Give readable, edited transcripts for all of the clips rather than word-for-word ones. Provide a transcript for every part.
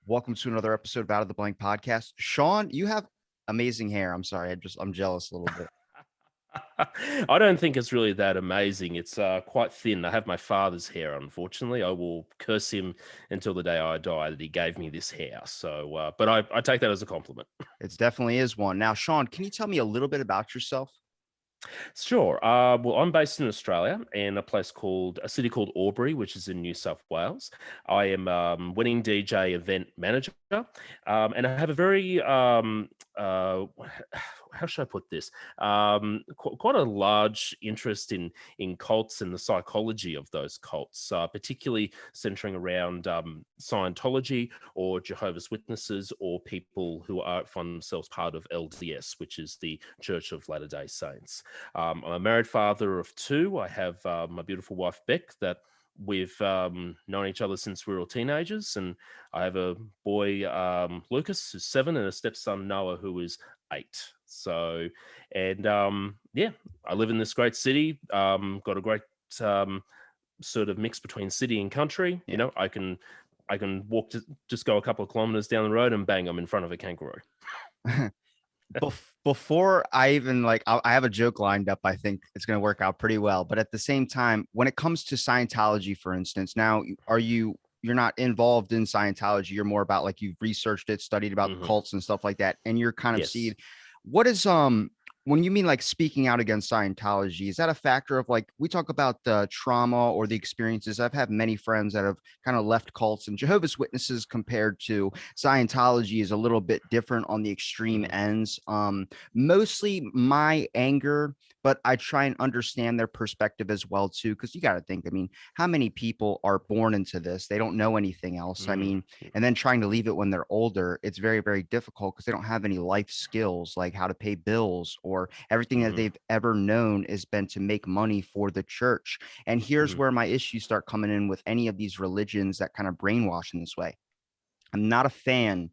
Welcome to another episode of Out of the Blank podcast. Sean, you have amazing hair. I'm sorry. I'm jealous a little bit. I don't think it's really that amazing. It's quite thin. I have my father's hair, unfortunately. I will curse him until the day I die that he gave me this hair. So, but I take that as a compliment. It definitely is one. Now, Sean, can you tell me a little bit about yourself? Sure. Well, I'm based in Australia in a city called Albury, which is in New South Wales. I am winning DJ event manager, and I have a very how should I put this? Quite a large interest in cults and the psychology of those cults, particularly centering around Scientology or Jehovah's Witnesses or people who find themselves part of LDS, which is the Church of Latter-day Saints. I'm a married father of two. I have my beautiful wife, Beck, that we've known each other since we were all teenagers. And I have a boy, Lucas, who's 7, and a stepson, Noah, who is 8. So, and yeah, I live in this great city, got a great sort of mix between city and country. Yeah. I can walk just go a couple of kilometers down the road and bang, I'm in front of a kangaroo. Before I even I have a joke lined up. I think it's going to work out pretty well. But at the same time, when it comes to Scientology, for instance, now you're not involved in Scientology. You're more about like you've researched it, studied about the cults and stuff like that. And you're kind of Yes. seeing what is when you mean like speaking out against Scientology, is that a factor of like we talk about the trauma or the experiences? I've had many friends that have kind of left cults, and Jehovah's Witnesses compared to Scientology is a little bit different on the extreme Mhm. ends. Mostly my anger, but I try and understand their perspective as well too, because you got to think. I mean, how many people are born into this? They don't know anything else. I Mhm. mean, and then trying to leave it when they're older, it's very, very difficult because they don't have any life skills like how to pay bills, or everything that Mhm. they've ever known has been to make money for the church. And here's Mhm. where my issues start coming in with any of these religions that kind of brainwash in this way. I'm not a fan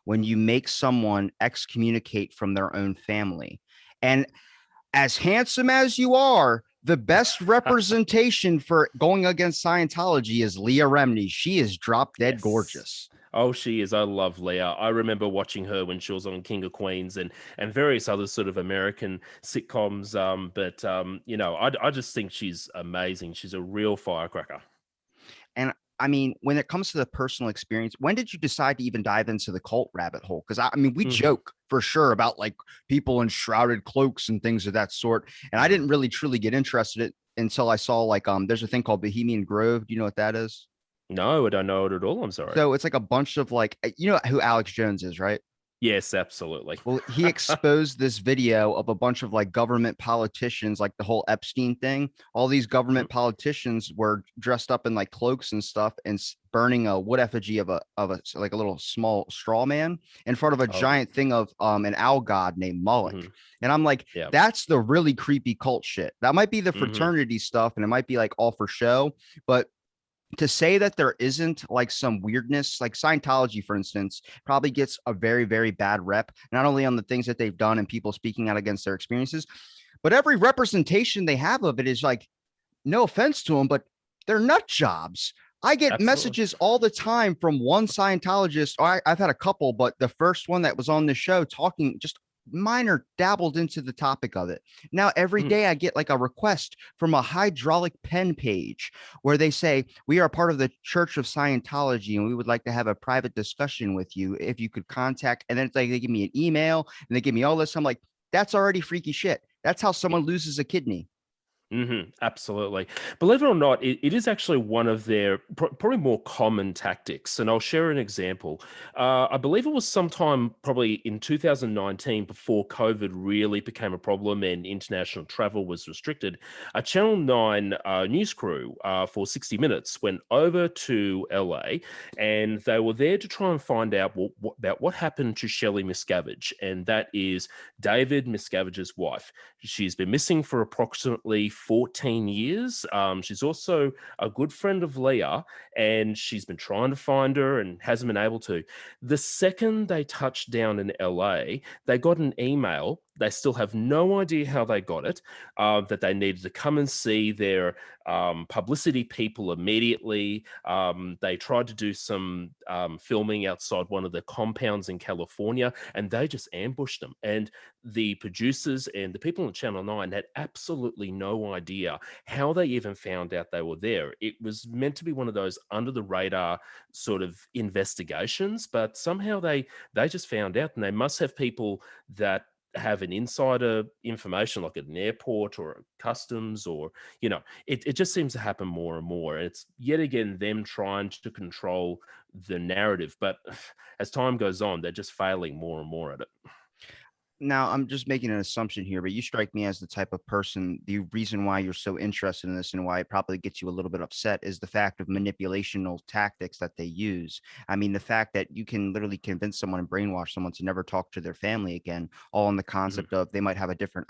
when you make someone excommunicate from their own family. And as handsome as you are, the best representation for going against Scientology is Leah Remini. She is drop dead Yes. gorgeous. Oh, she is. I love Leah. I remember watching her when she was on King of Queens and various other sort of American sitcoms. But I just think she's amazing. She's a real firecracker. And I mean, when it comes to the personal experience, when did you decide to even dive into the cult rabbit hole? Because I mean, we Mhm. joke for sure about like people in shrouded cloaks and things of that sort. And I Mhm. didn't really truly get interested in until I saw like there's a thing called Bohemian Grove. Do you know what that is? No, I don't know it at all. I'm sorry. So it's like a bunch of like you know who Alex Jones is, right? Yes, absolutely. Well, he exposed this video of a bunch of like government politicians, like the whole Epstein thing. All these Mhm. government politicians were dressed up in like cloaks and stuff and burning a wood effigy of a like a little small straw man in front of a Oh, giant thing of an owl god named Moloch. mhm. And I'm like, Yeah. that's the really creepy cult shit. That might be the Mhm. fraternity stuff and it might be like all for show, but to say that there isn't like some weirdness, like Scientology, for instance, probably gets a very, very bad rep, not only on the things that they've done and people speaking out against their experiences, but every representation they have of it is like, no offense to them, but they're nut jobs. I get Absolutely. messages all the time from one Scientologist. I've had a couple, but the first one that was on the show talking just minor dabbled into the topic of it. Now, every Mhm. day I get like a request from a hydraulic pen page where they say, we are part of the Church of Scientology and we would like to have a private discussion with you. If you could contact, and then it's like they give me an email and they give me all this. I'm like, that's already freaky shit. That's how someone loses a kidney. Absolutely. Believe it or not, it is actually one of their probably more common tactics. And I'll share an example. I believe it was sometime probably in 2019 before COVID really became a problem and international travel was restricted. A Channel 9 news crew for 60 Minutes went over to LA and they were there to try and find out about what happened to Shelley Miscavige. And that is David Miscavige's wife. She's been missing for approximately 14 years. She's also a good friend of Leah, and she's been trying to find her and hasn't been able to. The second they touched down in LA, they got an email They still have no idea how they got it, that they needed to come and see their publicity people immediately. They tried to do some filming outside one of the compounds in California, and they just ambushed them. And the producers and the people on Channel 9 had absolutely no idea how they even found out they were there. It was meant to be one of those under the radar sort of investigations, but somehow they just found out, and they must have people that have an insider information like at an airport or a customs, or it just seems to happen more and more. It's yet again them trying to control the narrative, but as time goes on, they're just failing more and more at it. Now, I'm just making an assumption here, but you strike me as the type of person, the reason why you're so interested in this and why it probably gets you a little bit upset is the fact of manipulational tactics that they use. I mean, the fact that you can literally convince someone and brainwash someone to never talk to their family again, all in the Mhm, concept of they might have a different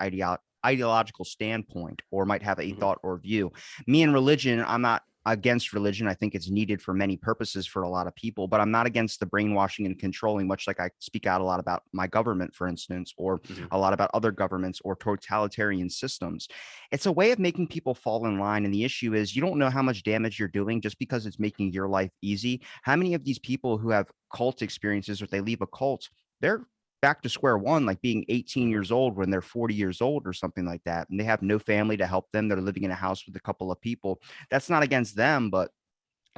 ideological standpoint or might have a mhm, thought or view. Me and religion, I'm not against religion. I think it's needed for many purposes for a lot of people, but I'm not against the brainwashing and controlling, much like I speak out a lot about my government, for instance, or mhm, a lot about other governments or totalitarian systems. It's a way of making people fall in line. And the issue is you don't know how much damage you're doing just because it's making your life easy. How many of these people who have cult experiences or they leave a cult, they're back to square one, like being 18 mhm, years old when they're 40 years old or something like that. And they have no family to help them. They're living in a house with a couple of people. That's not against them, but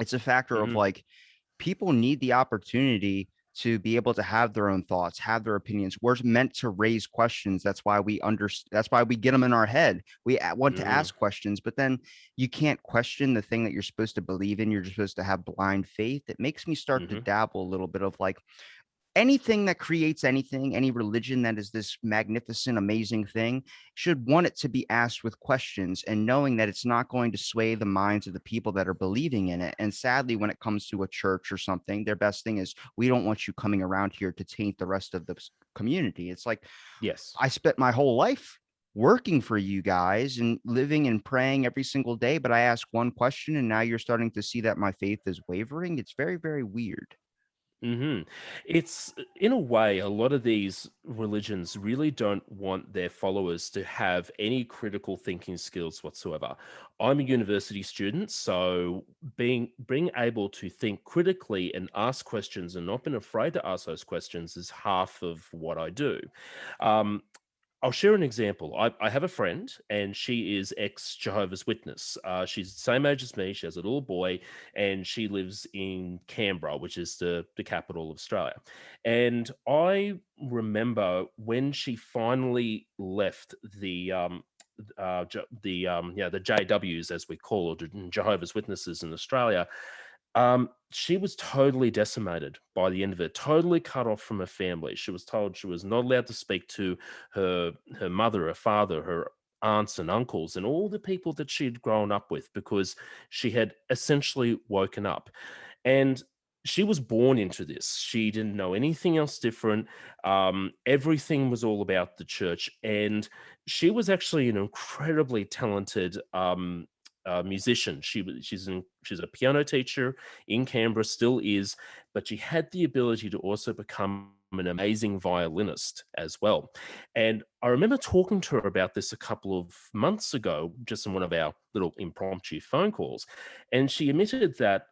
it's a factor of mhm, like people need the opportunity to be able to have their own thoughts, have their opinions. We're meant to raise questions. That's why we understand. That's why we get them in our head. We want to mhm, ask questions, but then you can't question the thing that you're supposed to believe in. You're just supposed to have blind faith. It makes me start to mhm, dabble a little bit of like anything that creates anything, any religion that is this magnificent, amazing thing, should want it to be asked with questions and knowing that it's not going to sway the minds of the people that are believing in it. And sadly, when it comes to a church or something, their best thing is we don't want you coming around here to taint the rest of the community. It's like yes. I spent my whole life working for you guys and living and praying every single day, but I ask one question and now you're starting to see that my faith is wavering. It's very, very weird. It's in a way, a lot of these religions really don't want their followers to have any critical thinking skills whatsoever. I'm a university student, so being able to think critically and ask questions and not being afraid to ask those questions is half of what I do. Um, I'll share an example. I have a friend, and she is ex Jehovah's Witness. She's the same age as me. She has a little boy, and she lives in Canberra, which is the capital of Australia. And I remember when she finally left the JWs, as we call it, Jehovah's Witnesses in Australia. She was totally decimated by the end of it, totally cut off from her family. She was told she was not allowed to speak to her mother, her father, her aunts and uncles, and all the people that she'd grown up with, because she had essentially woken up. And she was born into this. She didn't know anything else different. Everything was all about the church. And she was actually an incredibly talented musician. She's a piano teacher in Canberra, still is, but she had the ability to also become an amazing violinist as well. And I remember talking to her about this a couple of months ago, just in one of our little impromptu phone calls. And she admitted that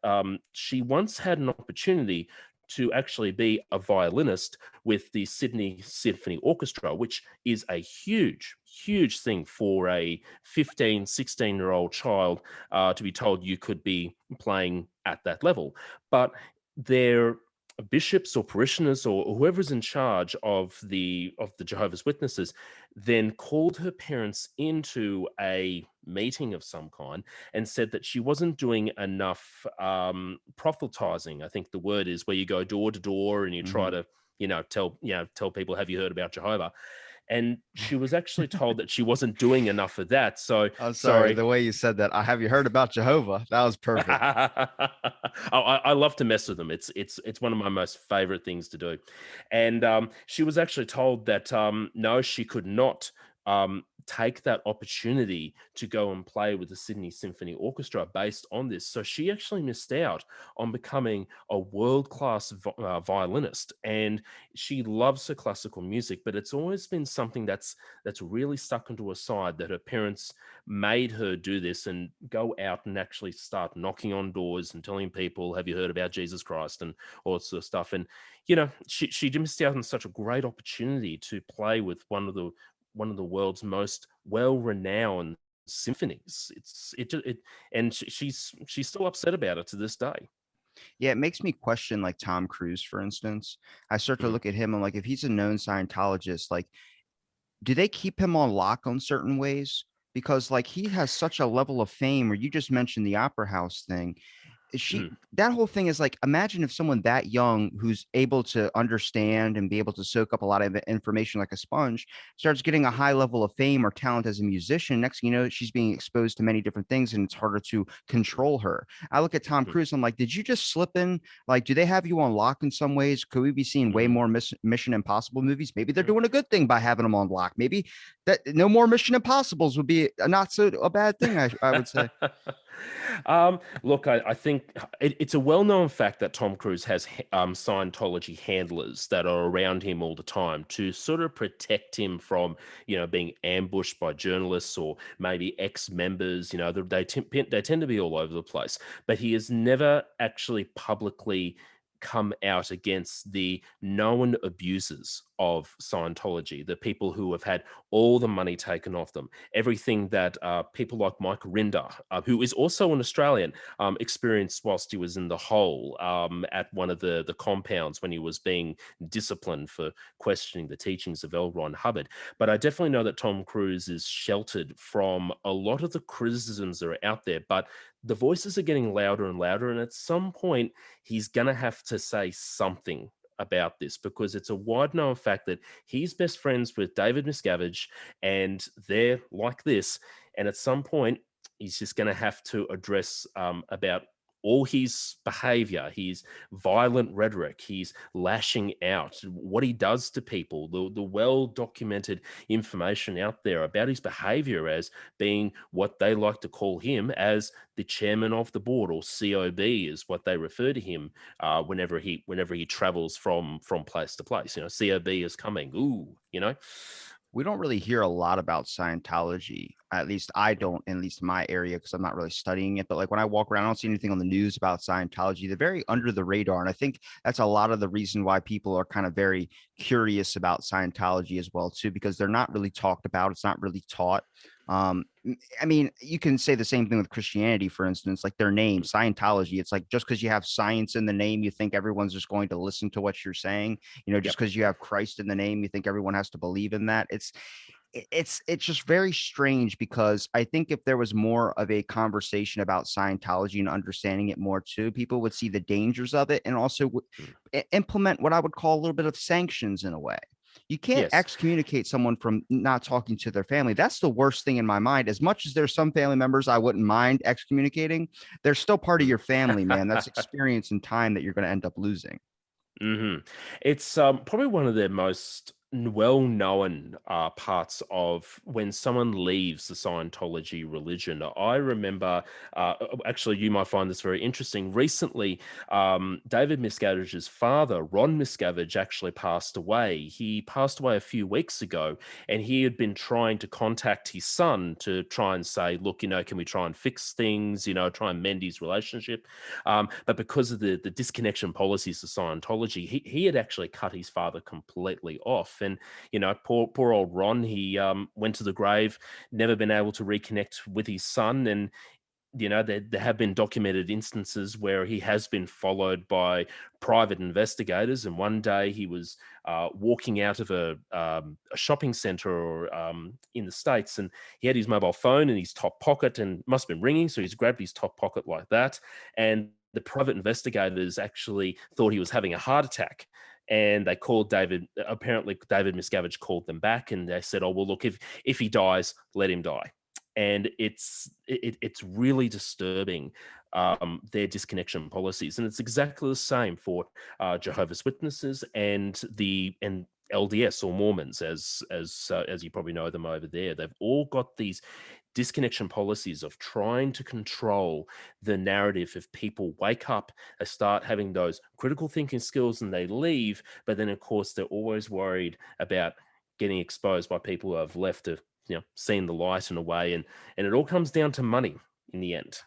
she once had an opportunity to actually be a violinist with the Sydney Symphony Orchestra, which is a huge, huge thing for a 15, 16-year-old child to be told you could be playing at that level. But their bishops or parishioners or whoever's in charge of the Jehovah's Witnesses then called her parents into a meeting of some kind and said that she wasn't doing enough proselytizing. I think the word is where you go door to door and you try Mhm. to tell people, have you heard about Jehovah? And she was actually told that she wasn't doing enough of that. So I'm sorry. sorry. The way you said that, I have you heard about Jehovah? That was perfect. I love to mess with them. It's one of my most favorite things to do. And she was actually told that no, she could not take that opportunity to go and play with the Sydney Symphony Orchestra based on this. So she actually missed out on becoming a world-class violinist, and she loves her classical music, but it's always been something that's really stuck into her side, that her parents made her do this and go out and actually start knocking on doors and telling people, have you heard about Jesus Christ, and all that sort of stuff. And she missed out on such a great opportunity to play with one of the world's most well-renowned symphonies. And she's still upset about it to this day. Yeah, it makes me question like Tom Cruise, for instance. I start to Mm, look at him. I'm like, if he's a known Scientologist, like, do they keep him on lock on certain ways? Because like he has such a level of fame, or you just mentioned the opera house thing. She mm, that whole thing is like, imagine if someone that young who's able to understand and be able to soak up a lot of information like a sponge starts getting a high level of fame or talent as a musician. Next thing you know, she's being exposed to many different things and it's harder to control her. I look at Tom mm, Cruise, I'm like, did you just slip in? Like, do they have you on lock in some ways? Could we be seeing way mm, more Mission Impossible movies? Maybe they're mm. doing a good thing by having them on lock. Maybe that no more Mission Impossibles would be a not so a bad thing, I would say. Look, I think it's a well-known fact that Tom Cruise has Scientology handlers that are around him all the time to sort of protect him from, being ambushed by journalists or maybe ex-members. They tend to be all over the place, but he has never actually publicly come out against the known abusers of Scientology, the people who have had all the money taken off them, everything that people like Mike Rinder, who is also an Australian, experienced whilst he was in the hole at one of the compounds when he was being disciplined for questioning the teachings of L. Ron Hubbard. But I definitely know that Tom Cruise is sheltered from a lot of the criticisms that are out there, but the voices are getting louder and louder. And at some point, he's going to have to say something about this, because it's a wide known fact that he's best friends with David Miscavige and they're like this. And at some point, he's just going to have to address about all his behavior, his violent rhetoric, his lashing out, what he does to people, the well documented information out there about his behavior as being what they like to call him as the chairman of the board, or COB is what they refer to him whenever he travels from place to place. COB is coming. Ooh, We don't really hear a lot about Scientology. At least I don't, at least in my area, because I'm not really studying it. But like when I walk around, I don't see anything on the news about Scientology. They're very under the radar. And I think that's a lot of the reason why people are kind of very curious about Scientology as well, too, because they're not really talked about. It's not really taught. I mean, you can say the same thing with Christianity, for instance, like their name, Scientology. It's like just because you have science in the name, you think everyone's just going to listen to what you're saying. Just Yep. because you have Christ in the name, you think everyone has to believe in that. It's just very strange, because I think if there was more of a conversation about Scientology and understanding it more too, people would see the dangers of it and also Mm. implement what I would call a little bit of sanctions in a way. You can't Yes. excommunicate someone from not talking to their family. That's the worst thing in my mind. As much as there's some family members I wouldn't mind excommunicating, they're still part of Mm. your family, man. That's experience and time that you're going to end up losing. It's probably one of the most well-known parts of when someone leaves the Scientology religion. I remember, actually, you might find this very interesting. Recently, David Miscavige's father, Ron Miscavige, actually passed away. He passed away a few weeks ago, and he had been trying to contact his son to try and say, look, can we try and fix things, try and mend his relationship. But because of the disconnection policies of Scientology, he had actually cut his father completely off. And, poor old Ron, he went to the grave, never been able to reconnect with his son. And there have been documented instances where he has been followed by private investigators. And one day he was walking out of a shopping center or in the States, and he had his mobile phone in his top pocket and must have been ringing. So he's grabbed his top pocket like that. And the private investigators actually thought he was having a heart attack. And they called David. Apparently, David Miscavige called them back, and they said, "Oh well, look, if he dies, let him die." And it's really disturbing, their disconnection policies, and it's exactly the same for Jehovah's Witnesses and LDS or Mormons, as you probably know them over there. They've all got these disconnection policies of trying to control the narrative. If people wake up, they start having those critical thinking skills and they leave, but then of course they're always worried about getting exposed by people who have left to, seen the light in a way, and it all comes down to money in the end,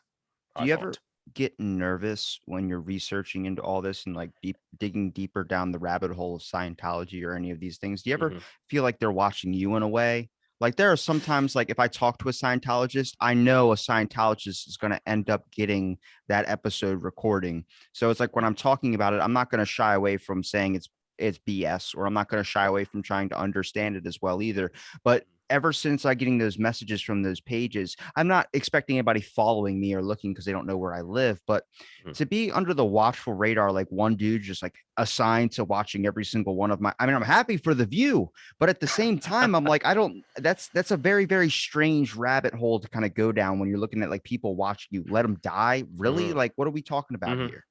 Do I you ever find. get nervous when you're researching into all this and like digging deeper down the rabbit hole of Scientology or any of these things? Do you ever Mhm. feel like they're watching you in a way? Like there are sometimes like if I talk to a Scientologist, I know a Scientologist is going to end up getting that episode recording. So it's like when I'm talking about it, I'm not going to shy away from saying it's BS, or I'm not going to shy away from trying to understand it as well either. But ever since I getting those messages from those pages, I'm not expecting anybody following me or looking because they don't know where I live. But Mhm. to be under the watchful radar, like one dude just like assigned to watching every single one of my, I mean, I'm happy for the view, but at the same time, I'm like, I don't, that's a very, very strange rabbit hole to kind of go down when you're looking at like people watching you let them die. Really? Mhm. Like, what are we talking about Mhm. here?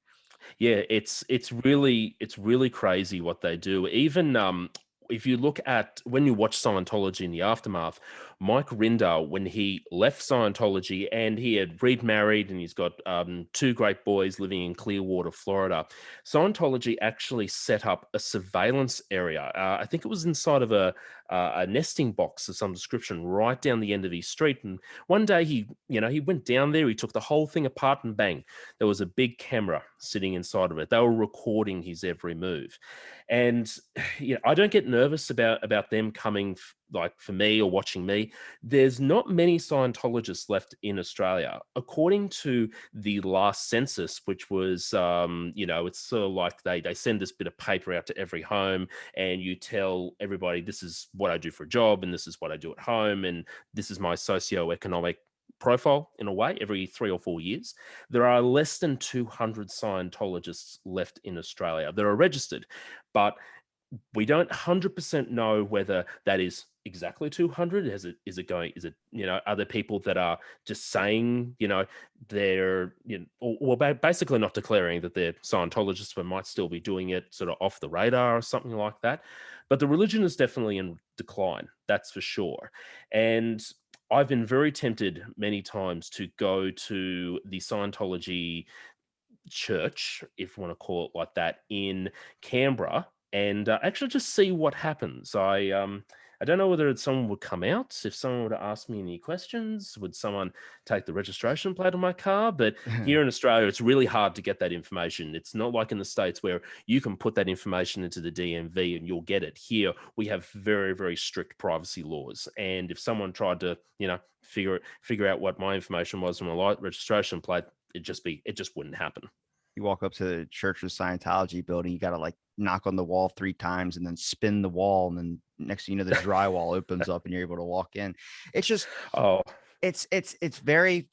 Yeah, it's really crazy what they do. Even if you look at when you watch Scientology in the aftermath, Mike Rinder, when he left Scientology and he had remarried and he's got two great boys living in Clearwater, Florida, Scientology actually set up a surveillance area. I think it was inside of a nesting box of some description, right down the end of his street. And one day he went down there, he took the whole thing apart, and bang, there was a big camera sitting inside of it. They were recording his every move. And I don't get nervous about them coming like for me or watching me. There's not many Scientologists left in Australia. According to the last census, which was it's sort of like they send this bit of paper out to every home, and you tell everybody, this is what I do for a job and this is what I do at home, and this is my socioeconomic profile in a way every 3 or 4 years. There are less than 200 Scientologists left in Australia that are registered, but we don't 100% know whether that is exactly 200. Are there people that are just saying, they're, basically not declaring that they're Scientologists, but might still be doing it sort of off the radar or something like that. But the religion is definitely in decline, that's for sure. And I've been very tempted many times to go to the Scientology church, if you want to call it like that, in Canberra, and actually just see what happens. I don't know whether someone would come out if someone were to ask me any questions. Would someone take the registration plate of my car? But here in Australia, it's really hard to get that information. It's not like in the States where you can put that information into the DMV and you'll get it. Here, we have very, very strict privacy laws, and if someone tried to, figure out what my information was on my registration plate, it just wouldn't happen. You walk up to the Church of Scientology building, you got to like knock on the wall 3 times and then spin the wall. And then next thing you know, the drywall opens up and you're able to walk in. It's just, Oh, it's very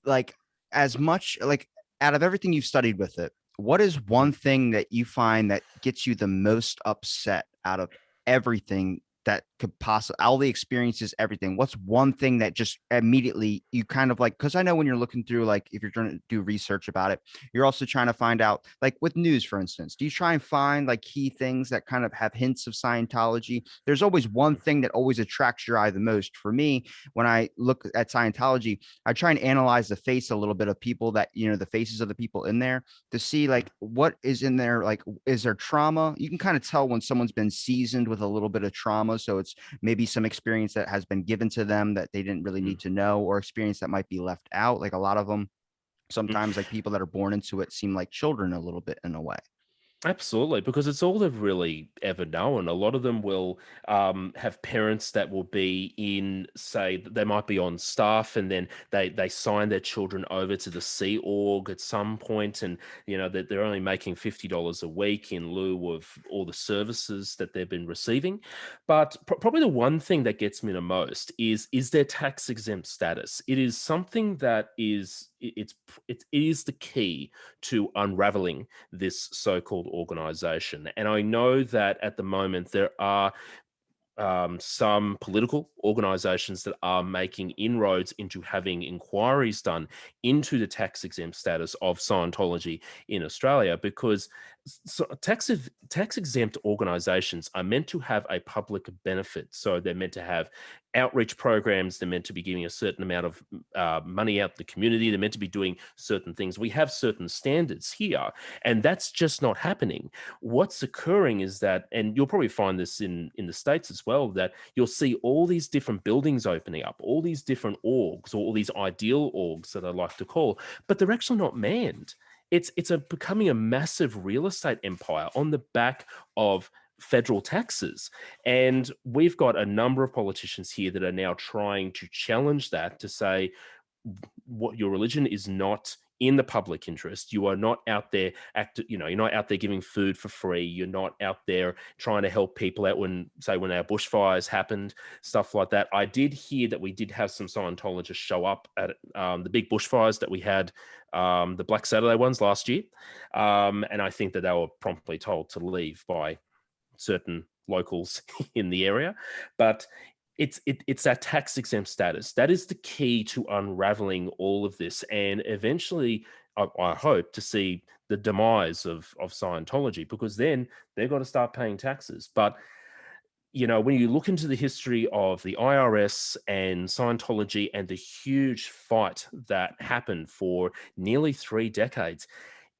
like as much like out of everything you've studied with it, what is mhm, one thing that you find that gets you the most upset out of everything that could possibly all the experiences, everything? What's one thing that just immediately you kind of like? Because I know when you're looking through, like if you're trying to do research about it, you're also trying to find out, like with news, for instance, do you try and find like key things that kind of have hints of Scientology? There's always one mhm, thing that always attracts your eye the most. For me, when I look at Scientology, I try and analyze the face a little bit of people that, the faces of the people in there to see mhm, like what is in there. Like, is there trauma? You can kind of tell when someone's been seasoned with a little bit of trauma. So it's maybe some experience that has been given to them that they didn't really mhm, need to know, or experience that might be left out. Like a lot of them, mhm. sometimes like people that are born into it seem like children a little bit in a way. Absolutely, because it's all they've really ever known. A lot of them will have parents that will be in, say, they might be on staff, and then they sign their children over to the Sea Org at some point, and that they're only making $50 a week in lieu of all the services that they've been receiving. But probably the one thing that gets me the most is their tax exempt status. It is something that it is the key to unraveling this so-called organization. And I know that at the moment there are some political organizations that are making inroads into having inquiries done into the tax exempt status of Scientology in Australia, because tax exempt organizations are meant to have a public benefit. So they're meant to have outreach programs. They're meant to be giving a certain amount of money out to the community. They're meant to be doing certain things. We have certain standards here, and that's just not happening. What's occurring is that, and you'll probably find this in the States as well, that you'll see all these different buildings opening up, all these different orgs, or all these ideal orgs that I like to call, but they're actually not manned. It's becoming a massive real estate empire on the back of federal taxes. And we've got a number of politicians here that are now trying to challenge that, to say what your religion is not in the public interest. You are not out there you're not out there giving food for free. You're not out there trying to help people out when our bushfires happened, stuff like that. I did hear that we did have some Scientologists show up at the big bushfires that we had, the Black Saturday ones last year. And I think that they were promptly told to leave by certain locals in the area. But it's that tax exempt status that is the key to unraveling all of this, and eventually I hope to see the demise of Scientology, because then they've got to start paying taxes. But when you look into the history of the IRS and Scientology and the huge fight that happened for nearly 3 decades,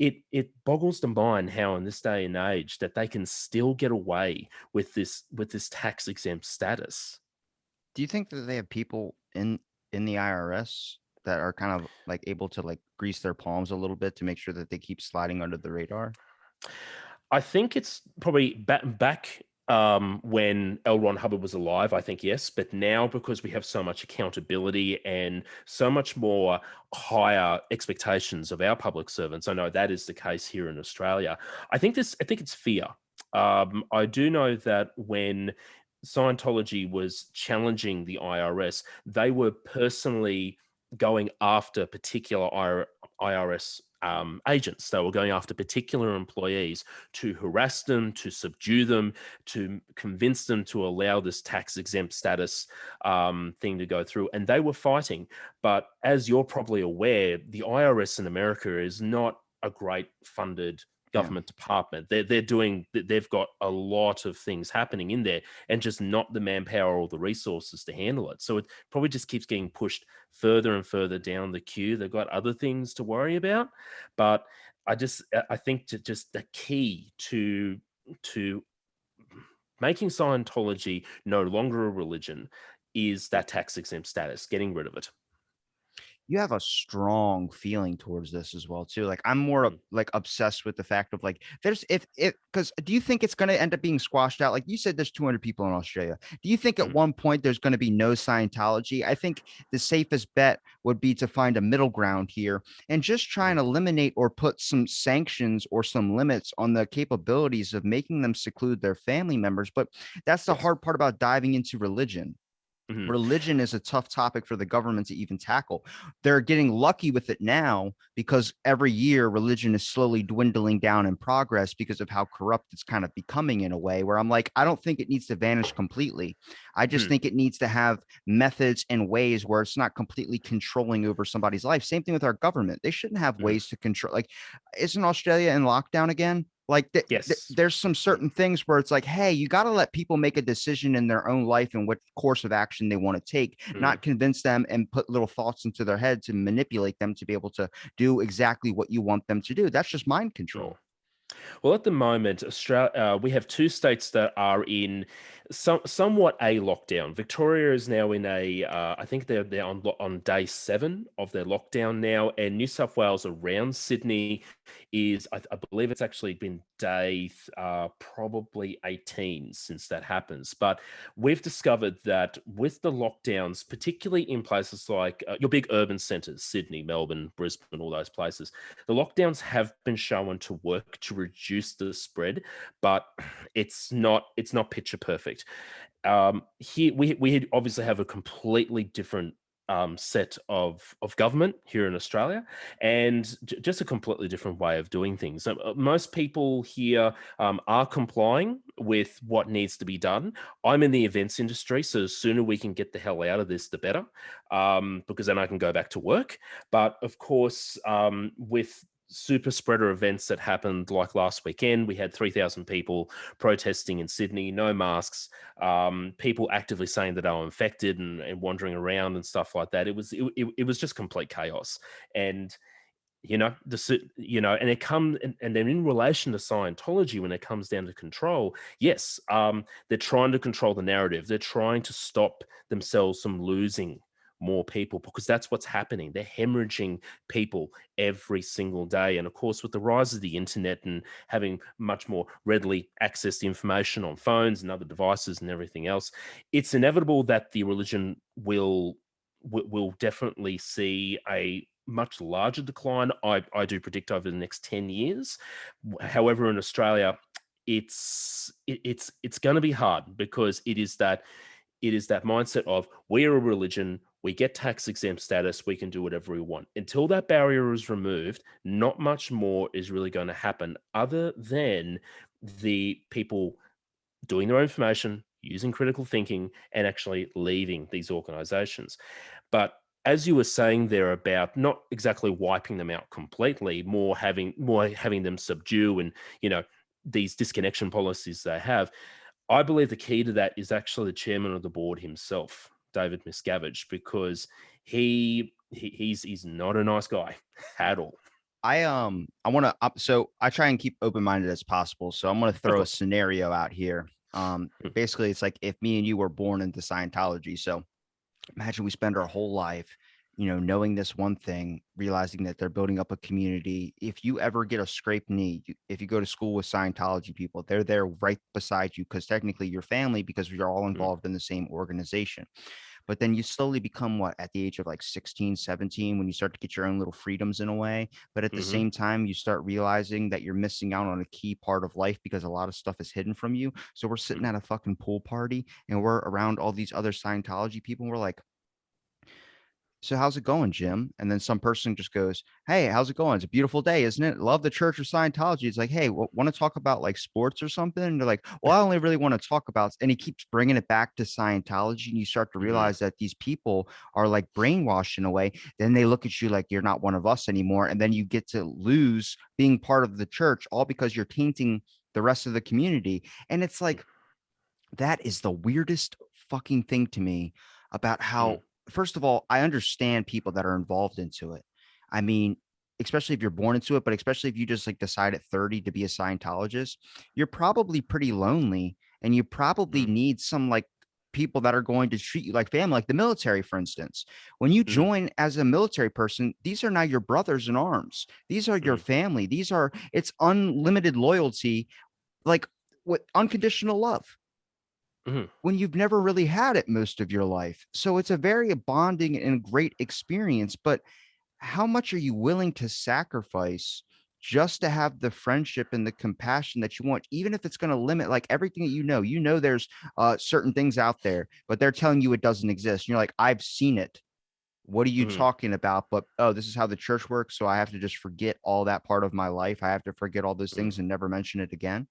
it boggles the mind how in this day and age that they can still get away with this tax exempt status. Do you think that they have people in the IRS that are kind of like able to like grease their palms a little bit to make sure that they keep sliding under the radar? I think it's probably back when L. Ron Hubbard was alive. I think yes, but now, because we have so much accountability and so much more higher expectations of our public servants, I know that is the case here in Australia. I think it's fear. I do know that when Scientology was challenging the IRS, they were personally going after particular IRS agents. They were going after particular employees to harass them, to subdue them, to convince them to allow this tax exempt status thing to go through. And they were fighting. But as you're probably aware, the IRS in America is not a great funded Yeah. government department. They've got a lot of things happening in there, and just not the manpower or the resources to handle it. So it probably just keeps getting pushed further and further down the queue. They've got other things to worry about. But I think just the key to making Scientology no longer a religion is that tax exempt status, getting rid of it. You have a strong feeling towards this as well too. Like I'm more Mm, like obsessed with the fact of like there's if because do you think it's going to end up being squashed out? Like you said, there's 200 people in Australia. Do you think at mm, one point there's going to be no Scientology? I think the safest bet would be to find a middle ground here and just try mm. and eliminate or put some sanctions or some limits on the capabilities of making them seclude their family members. But that's the Yes. hard part about diving into religion. Mhm. Religion is a tough topic for the government to even tackle. They're getting lucky with it now because every year religion is slowly dwindling down in progress because of how corrupt it's kind of becoming in a way where I'm like, I don't think it needs to vanish completely. I just Mhm. think it needs to have methods and ways where it's not completely controlling over somebody's life. Same thing with our government. They shouldn't have Mhm. ways to control. Like, isn't Australia in lockdown again? Like Yes. there's some certain things where it's like, hey, you got to let people make a decision in their own life and what course of action they want to take, Mm, not convince them and put little thoughts into their head to manipulate them to be able to do exactly what you want them to do. That's just mind mm. control. Well, at the moment, Australia, we have two states that are in somewhat a lockdown. Victoria is now in I think they're on day 7 of their lockdown now, and New South Wales around Sydney is, I believe it's actually been day probably 18 since that happens. But we've discovered that with the lockdowns, particularly in places like your big urban centres, Sydney, Melbourne, Brisbane, all those places, the lockdowns have been shown to work to reduce the spread, but it's not picture perfect. Here we obviously have a completely different set of government here in Australia, and just a completely different way of doing things. Most people here are complying with what needs to be done. I'm in the events industry, so the sooner we can get the hell out of this, the better, because then I can go back to work. But of course, with super spreader events that happened like last weekend, we had 3,000 people protesting in Sydney, no masks, people actively saying that they were infected and wandering around and stuff like that. It was just complete chaos. And and it comes, and then in relation to Scientology, when it comes down to control, yes, they're trying to control the narrative. They're trying to stop themselves from losing more people, because that's what's happening. They're hemorrhaging people every single day. And of course, with the rise of the internet and having much more readily accessed information on phones and other devices and everything else, it's inevitable that the religion will definitely see a much larger decline. I do predict over the next 10 years. However, in Australia, it's going to be hard, because it is that mindset of, we are a religion, we get tax exempt status, we can do whatever we want. Until that barrier is removed, not much more is really going to happen, other than the people doing their own information, using critical thinking, and actually leaving these organizations. But as you were saying there about not exactly wiping them out completely, more having them subdue, and these disconnection policies they have, I believe the key to that is actually the chairman of the board himself, David Miscavige, because he's not a nice guy at all. I want to so I try and keep open minded as possible. So I'm going to Of throw a course. scenario out here. Mm, Basically, it's like if me and you were born into Scientology. So imagine we spend our whole life, knowing this one thing, realizing that they're building up a community. If you ever get a scraped knee, if you go to school with Scientology people, they're there right beside you, because technically you're family, because you're all mm, involved in the same organization. But then you slowly become what, at the age of like 16, 17, when you start to get your own little freedoms in a way. But at the mhm, same time, you start realizing that you're missing out on a key part of life, because a lot of stuff is hidden from you. So we're sitting mm, at a fucking pool party and we're around all these other Scientology people. And we're like, so how's it going, Jim? And then some person just goes, hey, how's it going? It's a beautiful day, isn't it? Love the church of Scientology. It's like, hey, want to talk about like sports or something? And they're like, well, I only really want to talk about, and he keeps bringing it back to Scientology. And you start to mhm, realize that these people are like brainwashed in a way. Then they look at you like you're not one of us anymore. And then you get to lose being part of the church, all because you're tainting the rest of the community. And it's mm, like, that is the weirdest fucking thing to me about how, mm, first of all, I understand people that are involved into it. I mean, especially if you're born into it, but especially if you just like decide at 30 to be a Scientologist, you're probably pretty lonely, and you probably mm, need some like people that are going to treat you like family, like the military, for instance. When you mm, join as a military person, these are now your brothers in arms. These are your mm, family. It's unlimited loyalty, like what unconditional love, mhm, when you've never really had it most of your life. So it's a very bonding and great experience. But how much are you willing to sacrifice just to have the friendship and the compassion that you want, even if it's going to limit like everything that there's certain things out there, but they're telling you it doesn't exist. And you're like, I've seen it. What are you mhm, talking about? But oh, this is how the church works. So I have to just forget all that part of my life. I have to forget all those mm, things and never mention it again.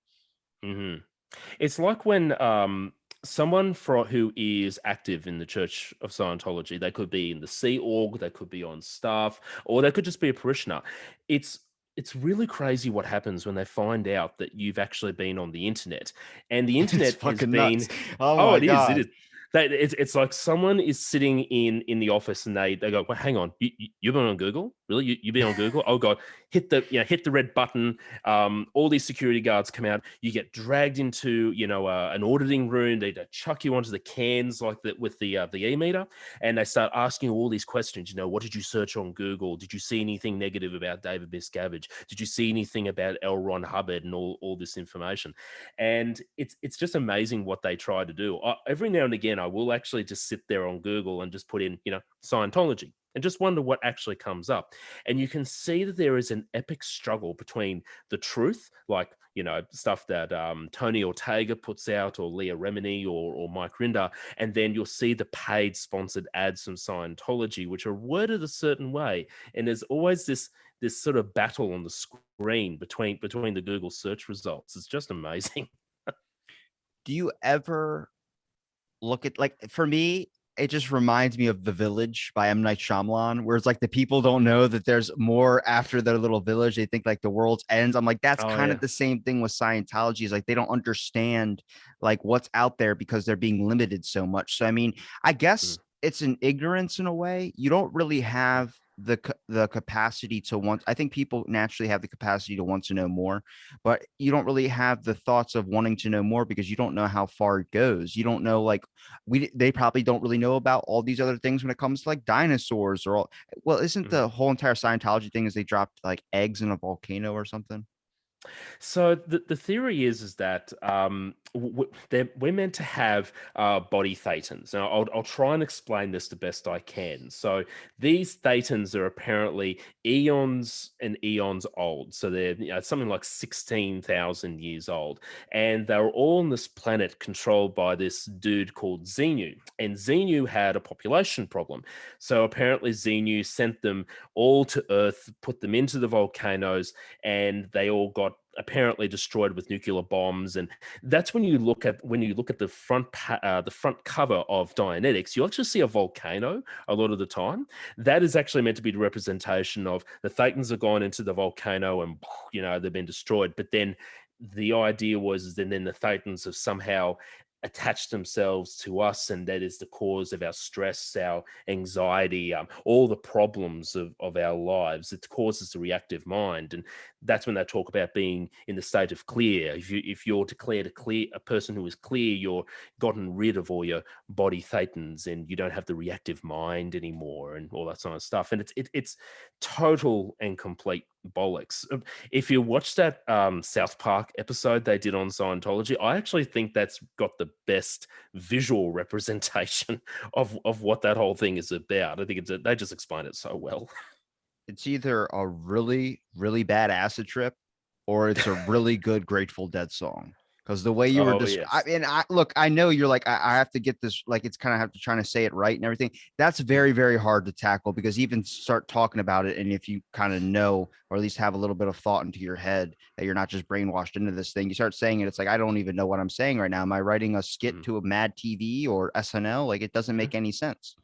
mhm. It's like when someone who is active in the Church of Scientology, they could be in the Sea Org, they could be on staff, or they could just be a parishioner. It's it's really crazy what happens when they find out that you've actually been on the internet, and the It's internet has fucking been. nuts. Oh Oh, my it is. It God. is. It's like someone is sitting in the office and they go, well, hang on, you've been on Google, really? You've been on Google? Oh God, hit the red button. All these security guards come out. You get dragged into an auditing room. They chuck you onto the cans like that with the e-meter, and they start asking you all these questions. What did you search on Google? Did you see anything negative about David Miscavige? Did you see anything about L. Ron Hubbard and all this information? And it's just amazing what they try to do. Every now and again, I will actually just sit there on Google and just put in Scientology, and just wonder what actually comes up. And you can see that there is an epic struggle between the truth, like stuff that Tony Ortega puts out, or Leah Remini, or Mike Rinder, and then you'll see the paid sponsored ads from Scientology, which are worded a certain way, and there's always this sort of battle on the screen between the Google search results. It's just amazing. Do you ever look at, like, for me, it just reminds me of The Village by M. Night Shyamalan, where it's like the people don't know that there's more after their little village. They think like the world's ends. I'm like, that's Oh kind yeah. of the same thing with Scientology. Is like they don't understand like what's out there because they're being limited so much. So I mean, I Mm, guess it's an ignorance in a way. You don't really mm, have the capacity to want. I think people naturally have the capacity to want to know more, but you don't really have the thoughts of wanting to know more because you don't know how far it goes. You don't know, like, they probably don't really know about all these other things when it comes to like dinosaurs or all. Well, isn't mm. the whole entire Scientology thing is they dropped like eggs in a volcano or something? So the theory is that we're meant to have body thetans. Now I'll try and explain this the best I can. So these thetans are apparently eons and eons old. So they're something like 16,000 years old, and they're all on this planet controlled by this dude called Xenu. And Xenu had a population problem. So apparently Xenu sent them all to Earth, put them into the volcanoes, and they all got apparently destroyed with nuclear bombs. And that's when you look at the front cover of Dianetics, you actually see a volcano a lot of the time. That is actually meant to be the representation of the thetans have gone into the volcano, and they've been destroyed. But then the idea was that then the thetans have somehow attached themselves to us, and that is the cause of our stress, our anxiety, all the problems of our lives. It causes the reactive mind. And that's when they talk about being in the state of clear. If you're declared a person who is clear, you're gotten rid of all your body thetans, and you don't have the reactive mind anymore, and all that sort of stuff. And it's total and complete bollocks. If you watch that South Park episode they did on Scientology, I actually think that's got the best visual representation of what that whole thing is about. I think they just explain it so well. It's either a really, really bad acid trip or it's a really good Grateful Dead song. Because the way you were Oh just, I yes. mean, I look, I know you're like, I have to get this, like, it's kind of have to trying to say it right and everything. That's Mm, very, very hard to tackle because even start talking about it. And if you kind of know, or at least have a little bit of thought into your head that you're not just brainwashed into this thing, you start saying it. It's like, I don't even know what I'm saying right now. Am I writing a skit mm, to a Mad TV or SNL? Like, it doesn't mm. make any sense.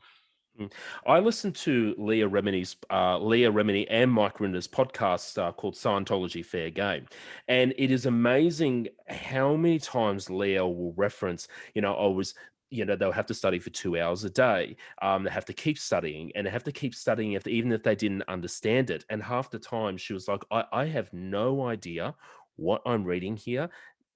I listened to Leah Remini and Mike Rinder's podcast called Scientology Fair Game, and it is amazing how many times Leah will reference, I was. They'll have to study for 2 hours a day. They have to keep studying, and they have to keep studying even if they didn't understand it. And half the time, she was like, "I have no idea what I'm reading here.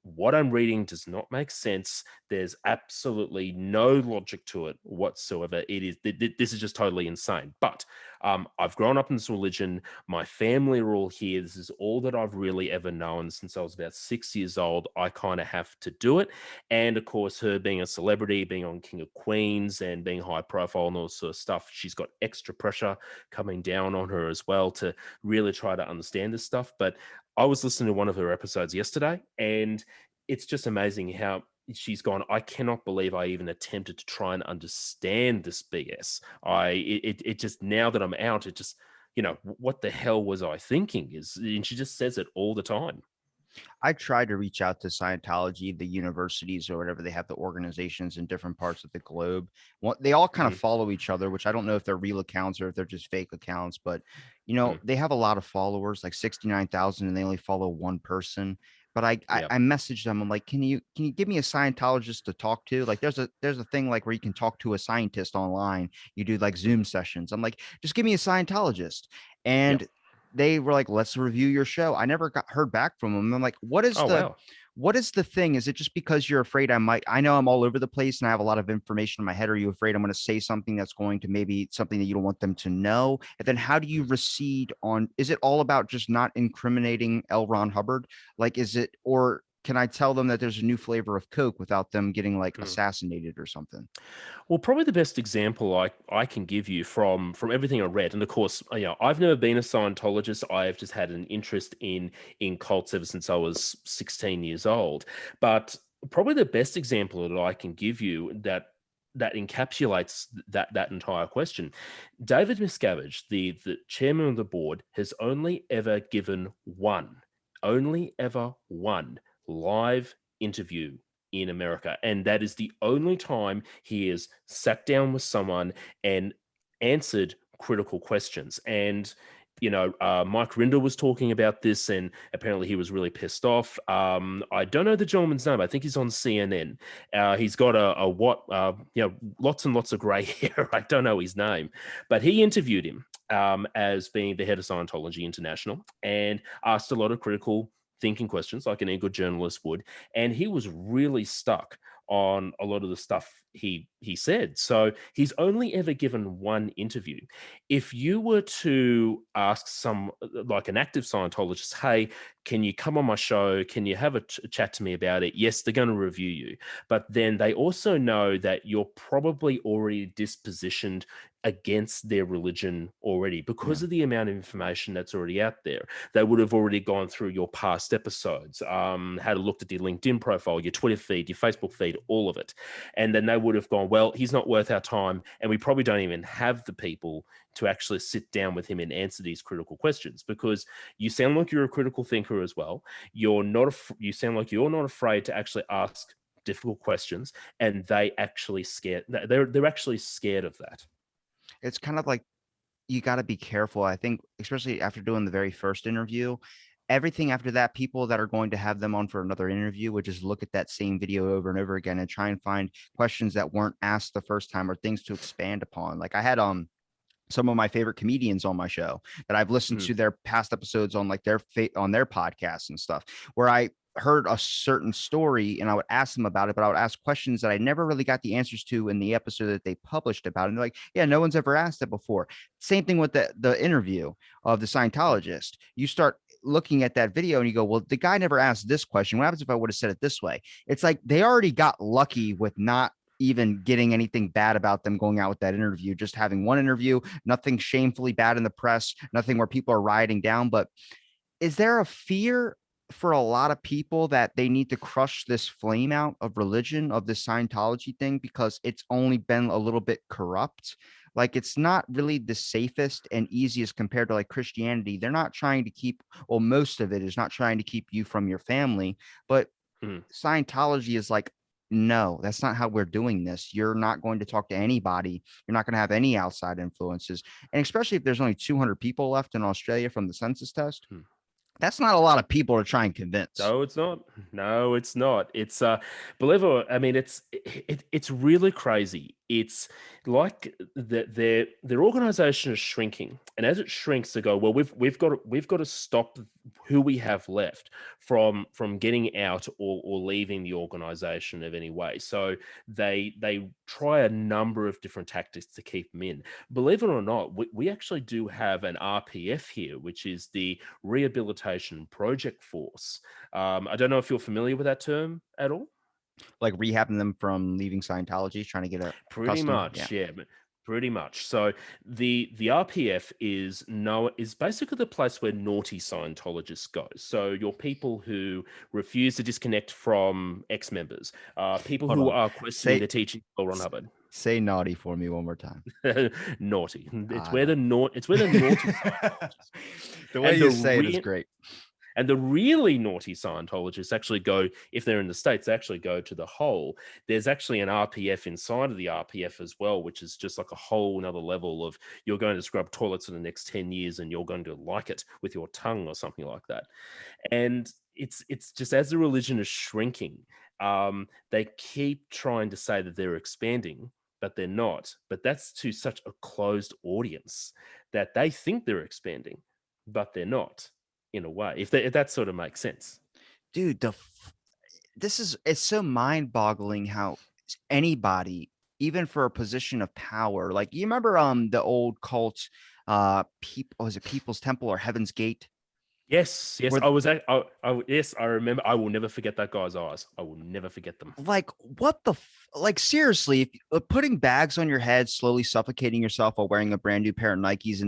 What I'm reading does not make sense. There's absolutely no logic to it whatsoever. This is just totally insane. But I've grown up in this religion. My family are all here. This is all that I've really ever known since I was about 6 years old. I kind of have to do it. And of course, her being a celebrity, being on King of Queens, and being high profile and all this sort of stuff, she's got extra pressure coming down on her as well to really try to understand this stuff. But I was listening to one of her episodes yesterday, and it's just amazing how she's gone, I cannot believe I even attempted to try and understand this BS. It just, now that I'm out, it just, what the hell was I thinking? And she just says it all the time. I tried to reach out to Scientology, the universities or whatever they have, the organizations in different parts of the globe. They all kind of Mm, follow each other, which I don't know if they're real accounts or if they're just fake accounts, but mm, they have a lot of followers, like 69,000, and they only follow one person. But I yeah. I messaged them. I'm like, can you give me a Scientologist to talk to? Like, there's a thing like where you can talk to a scientist online. You do like Mm, Zoom sessions. I'm like, just give me a Scientologist. yeah. And they were like, let's review your show. I never got heard back from them. I'm like, Oh, wow. what is the thing? Is it just because you're afraid I know I'm all over the place and I have a lot of information in my head. Are you afraid I'm going to say something that's going to maybe something that you don't want them to know? And then how do you recede on, is it all about just not incriminating L. Ron Hubbard? Like, is it, or can I tell them that there's a new flavor of Coke without them getting like Mm. assassinated or something? Well, probably the best example I can give you from everything I read, and of course, I've never been a Scientologist. I've just had an interest in cults ever since I was 16 years old. But probably the best example that I can give you that encapsulates that entire question. David Miscavige, the chairman of the board, has only ever one live interview in America. And that is the only time he has sat down with someone and answered critical questions. And, Mike Rinder was talking about this, and apparently he was really pissed off. I don't know the gentleman's name. I think he's on CNN. He's got lots and lots of gray hair. I don't know his name, but he interviewed him as being the head of Scientology International and asked a lot of critical thinking questions like any good journalist would, and he was really stuck on a lot of the stuff he said. So he's only ever given one interview. If you were to ask some like an active Scientologist, hey, can you come on my show, can you have a chat to me about it, yes, they're going to review you, but then they also know that you're probably already dispositioned against their religion already Yeah. because of the amount of information that's already out there. They would have already gone through your past episodes, had a look at your LinkedIn profile, your Twitter feed, your Facebook feed, all of it. And then they would have gone, well, he's not worth our time. And we probably don't even have the people to actually sit down with him and answer these critical questions, because you sound like you're a critical thinker as well. You sound like you're not afraid to actually ask difficult questions, and they're actually scared of that. It's kind of like you got to be careful. I think, especially after doing the very first interview, everything after that, people that are going to have them on for another interview would just look at that same video over and over again and try and find questions that weren't asked the first time or things to expand upon. Like I had some of my favorite comedians on my show that I've listened Mm, to their past episodes on like on their podcasts and stuff, where I heard a certain story and I would ask them about it, but I would ask questions that I never really got the answers to in the episode that they published about it. And they're like, yeah, no one's ever asked that before. Same thing with the interview of the mm, Scientologist. You start looking at that video and you go, well, the guy never asked this question. What happens if I would have said it this way? It's like they already got lucky with not even getting anything bad about them going out with that interview, just having one interview, nothing shamefully bad in the press, nothing where people are rioting down. But is there a fear for a lot of people that they need to crush this flame out of religion, of this Scientology thing, because it's only been a little bit corrupt? Like it's not really the safest and easiest compared to like Christianity. They're not trying to keep, well, most of it is not trying to keep you from your family, but mm. Scientology is like, no, that's not how we're doing this. You're not going to talk to anybody. You're not going to have any outside influences. And especially if there's only 200 people left in Australia from the census test, Hmm. that's not a lot of people to try and convince. No, it's not. No, it's not. It's believe it or I mean, it's really crazy. It's like their organization is shrinking, and as it shrinks, they go, well, we've got to stop who we have left from getting out or leaving the organization of any way. So they try a number of different tactics to keep them in. Believe it or not, we actually do have an RPF here, which is the Rehabilitation Project Force. I don't know if you're familiar with that term at all. Like rehabbing them from leaving Scientology, trying to get a Pretty customer. Yeah. much, yeah. Pretty much. So the RPF is basically the place where naughty Scientologists go. So your people who refuse to disconnect from ex-members, people Hold who on. are questioning Say the teaching of L. Ron Hubbard. say naughty for me one more time. Naughty. I don't. It's where the naughty Scientologists go. The way And you say it is the great. And the really naughty Scientologists actually go, if they're in the States, they actually go to the hole. There's actually an RPF inside of the RPF as well, which is just like a whole another level of you're going to scrub toilets for the next 10 years and you're going to like it with your tongue or something like that. And it's just as the religion is shrinking, they keep trying to say that they're expanding, but they're not. But that's to such a closed audience that they think they're expanding, but they're not in a way, if that sort of makes sense. Dude, this is it's so mind-boggling how anybody, even for a position of power, like you remember the old cult people, was it People's Temple or Heaven's Gate? Yes, yes, where yes, I remember. I will never forget that guy's eyes. I will never forget them. like what the like seriously, if, putting bags on your head, slowly suffocating yourself while wearing a brand new pair of Nikes,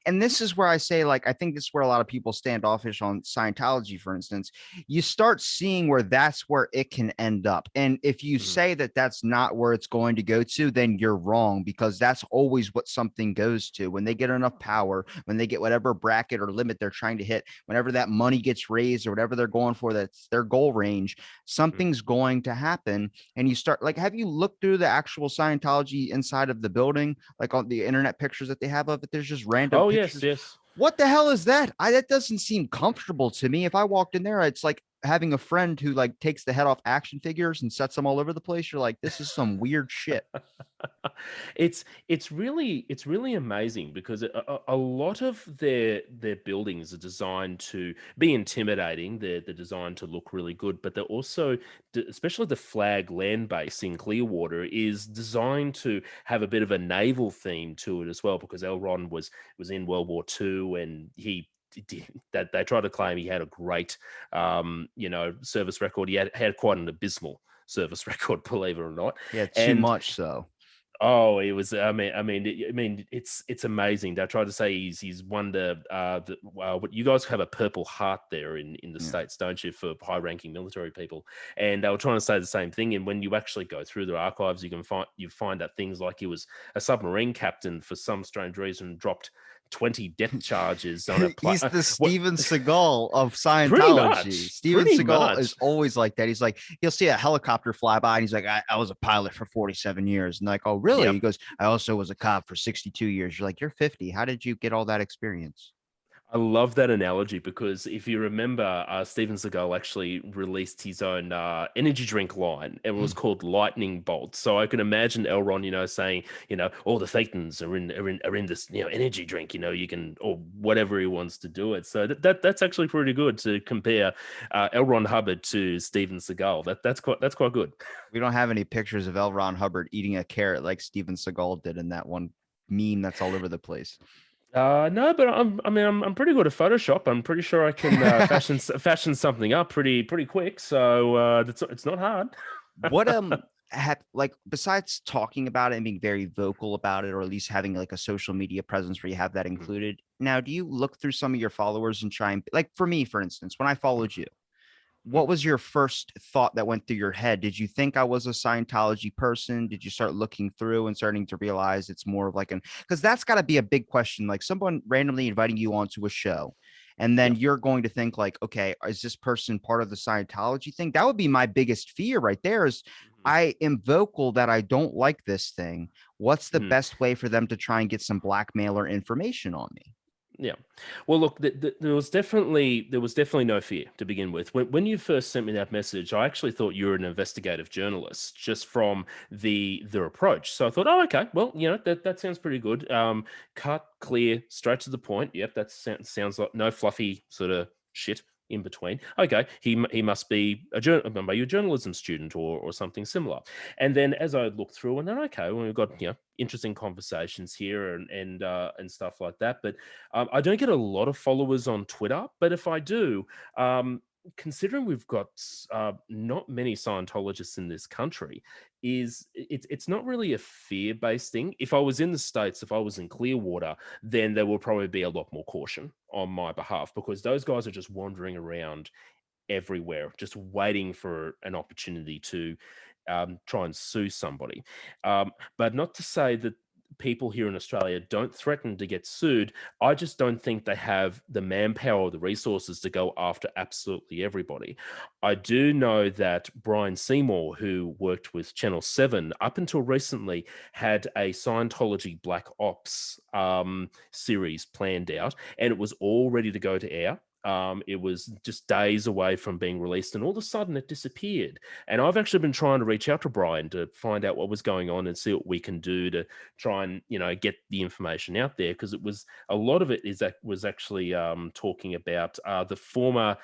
and this is where I say, like, I think this is where a lot of people standoffish on Scientology, for instance. You start seeing where that's where it can end up, and if you Mhm, say that that's not where it's going to go to, then you're wrong, because that's always what something goes to when they get enough power, when they get whatever bracket or limit they're trying to hit, whenever that money gets raised or whatever they're going for, that's their goal range, mhm. something's going to happen. And you start, like, have you looked through the actual Scientology inside of the building, like on the internet pictures that they have of it? There's just random Oh, yes, pictures. yes. What the hell is that? That doesn't seem comfortable to me. If I walked in there, it's like having a friend who like takes the head off action figures and sets them all over the place. You're like, this is some weird shit. It's really amazing because a lot of their buildings are designed to be intimidating. They're designed to look really good, but they're also, especially the flag land base in Clearwater, is designed to have a bit of a naval theme to it as well. Because L. Ron was in World War II, and that they try to claim he had a great service record. He had quite an abysmal service record, believe it or not. Yeah, too And much so. oh, it was. It's amazing. They try to say he's won what you guys have a Purple Heart there in the Yeah. states, don't you, for high-ranking military people? And they were trying to say the same thing. And when you actually go through their archives, you find that things like he was a submarine captain for some strange reason, dropped 20 depth charges on a He's the what? Steven Seagal of Pretty Scientology. much, Steven pretty Seagal is much. always like that. He's like, he'll see a helicopter fly by and he's like, I was a pilot for 47 years. And like, oh, really? Yep. He goes, I also was a cop for 62 years. You're like, you're 50. How did you get all that experience? I love that analogy because if you remember, Steven Seagal actually released his own energy drink line. It was called Lightning Bolt. So I can imagine Elron, saying, all the thetans are in this, energy drink. You can, or whatever he wants to do it. So that's actually pretty good to compare Elron Hubbard to Steven Seagal. That's quite good. We don't have any pictures of L. Ron Hubbard eating a carrot like Steven Seagal did in that one meme that's all over the place. No, but I'm pretty good at Photoshop. I'm pretty sure I can fashion something up pretty quick. So it's not hard. What have, like, besides talking about it and being very vocal about it, or at least having like a social media presence where you have that Mhm, included, now do you look through some of your followers and try and, like, for me for instance, when I followed you, mhm, what was your first thought that went through your head? Did you think I was a Scientology person? Did you start looking through and starting to realize it's more of like an, because that's got to be a big question. Like someone randomly inviting you onto a show, and then yep. you're going to think like, okay, is this person part of the Scientology thing? That would be my biggest fear right there. Is Mhm, I am vocal that I don't like this thing. What's the mhm. best way for them to try and get some blackmail or information on me? Yeah. Well, look, there was definitely no fear to begin with. When you first sent me that message, I actually thought you were an investigative journalist just from their approach. So I thought, oh, okay, well, that sounds pretty good. Cut, clear, straight to the point. Yep, that sounds like no fluffy sort of shit in between. Okay, he must be maybe a journalism student or something similar. And then as I looked through, and then okay, well, we've got interesting conversations here and stuff like that. But I don't get a lot of followers on Twitter, but if I do, considering we've got not many Scientologists in this country, it's not really a fear-based thing. If I was in the States, if I was in Clearwater, then there will probably be a lot more caution on my behalf because those guys are just wandering around everywhere, just waiting for an opportunity to try and sue somebody. But not to say that people here in Australia don't threaten to get sued. I just don't think they have the manpower or the resources to go after absolutely everybody. I do know that Brian Seymour, who worked with Channel 7 up until recently, had a Scientology Black Ops series planned out, and it was all ready to go to air. It was just days away from being released, and all of a sudden it disappeared. And I've actually been trying to reach out to Brian to find out what was going on and see what we can do to try and get the information out there because it was a lot of it is that was actually talking about the former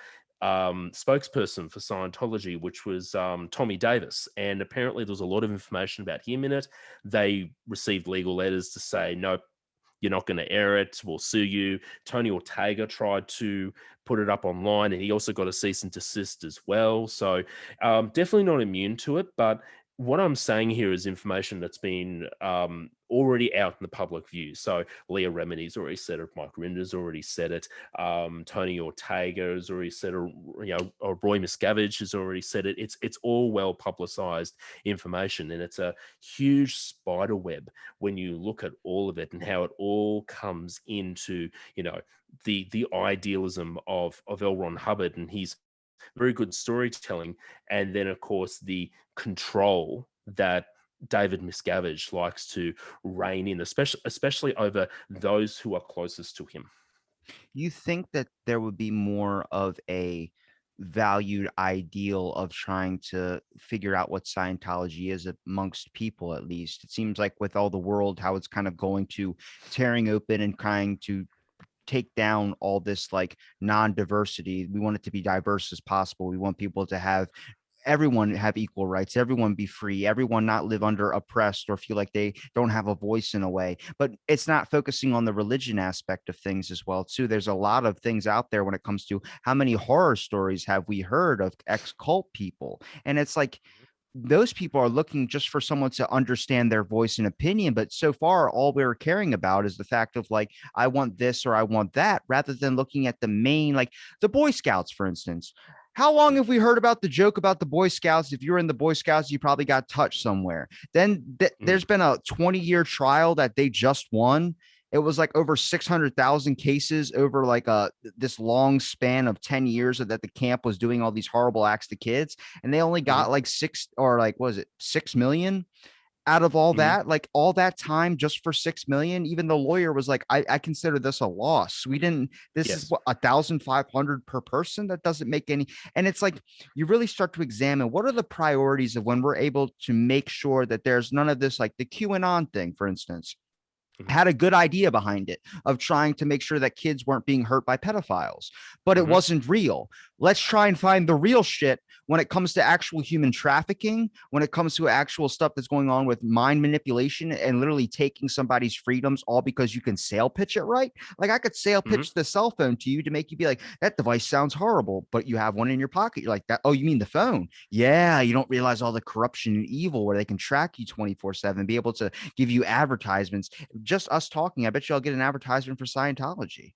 spokesperson for Scientology, which was Tommy Davis, and apparently there was a lot of information about him in it. They received legal letters to say no, you're not going to air it, we'll sue you. Tony Ortega tried to put it up online, and he also got a cease and desist as well. So definitely not immune to it. But what I'm saying here is information that's been already out in the public view. So Leah Remini's already said it, Mike Rinder's already said it, Tony Ortega has already said it, or Roy Miscavige has already said it. It's all well publicized information, and it's a huge spider web when you look at all of it and how it all comes into the idealism of L. Ron Hubbard and his very good storytelling, and then of course the control that David Miscavige likes to rein in, especially over those who are closest to him. You think that there would be more of a valued ideal of trying to figure out what Scientology is amongst people, at least? It seems like with all the world, how it's kind of going to tearing open and trying to take down all this like non-diversity. We want it to be diverse as possible. We want people to have everyone have equal rights, everyone be free, everyone not live under oppressed or feel like they don't have a voice in a way. But it's not focusing on the religion aspect of things as well too. There's a lot of things out there when it comes to how many horror stories have we heard of ex-cult people, and it's like those people are looking just for someone to understand their voice and opinion. But so far, all we're caring about is the fact of like, I want this or I want that, rather than looking at the main, like the Boy Scouts, for instance. How long have we heard about the joke about the Boy Scouts? If you were in the Boy Scouts, you probably got touched somewhere. Then Mhm. there's been a 20-year trial that they just won. It was like over 600,000 cases over like this long span of 10 years that the camp was doing all these horrible acts to kids, and they only Mhm. got like six or like was it 6 million out of all Mhm. that, like all that time just for 6 million. Even the lawyer was like, I consider this a loss. We didn't, this is Yes. what 1,500 per person. That doesn't make any. And it's like you really start to examine what are the priorities of when we're able to make sure that there's none of this, like the QAnon thing, for instance, Mhm. had a good idea behind it of trying to make sure that kids weren't being hurt by pedophiles, but it Mhm. wasn't real. Let's try and find the real shit when it comes to actual human trafficking, when it comes to actual stuff that's going on with mind manipulation and literally taking somebody's freedoms all because you can sale pitch it right. Like I could sale Mhm. pitch the cell phone to you to make you be like, that device sounds horrible, but you have one in your pocket. You're like, that. Oh, you mean the phone? Yeah. You don't realize all the corruption and evil where they can track you 24/7, be able to give you advertisements. Just us talking, I bet you I'll get an advertisement for Scientology.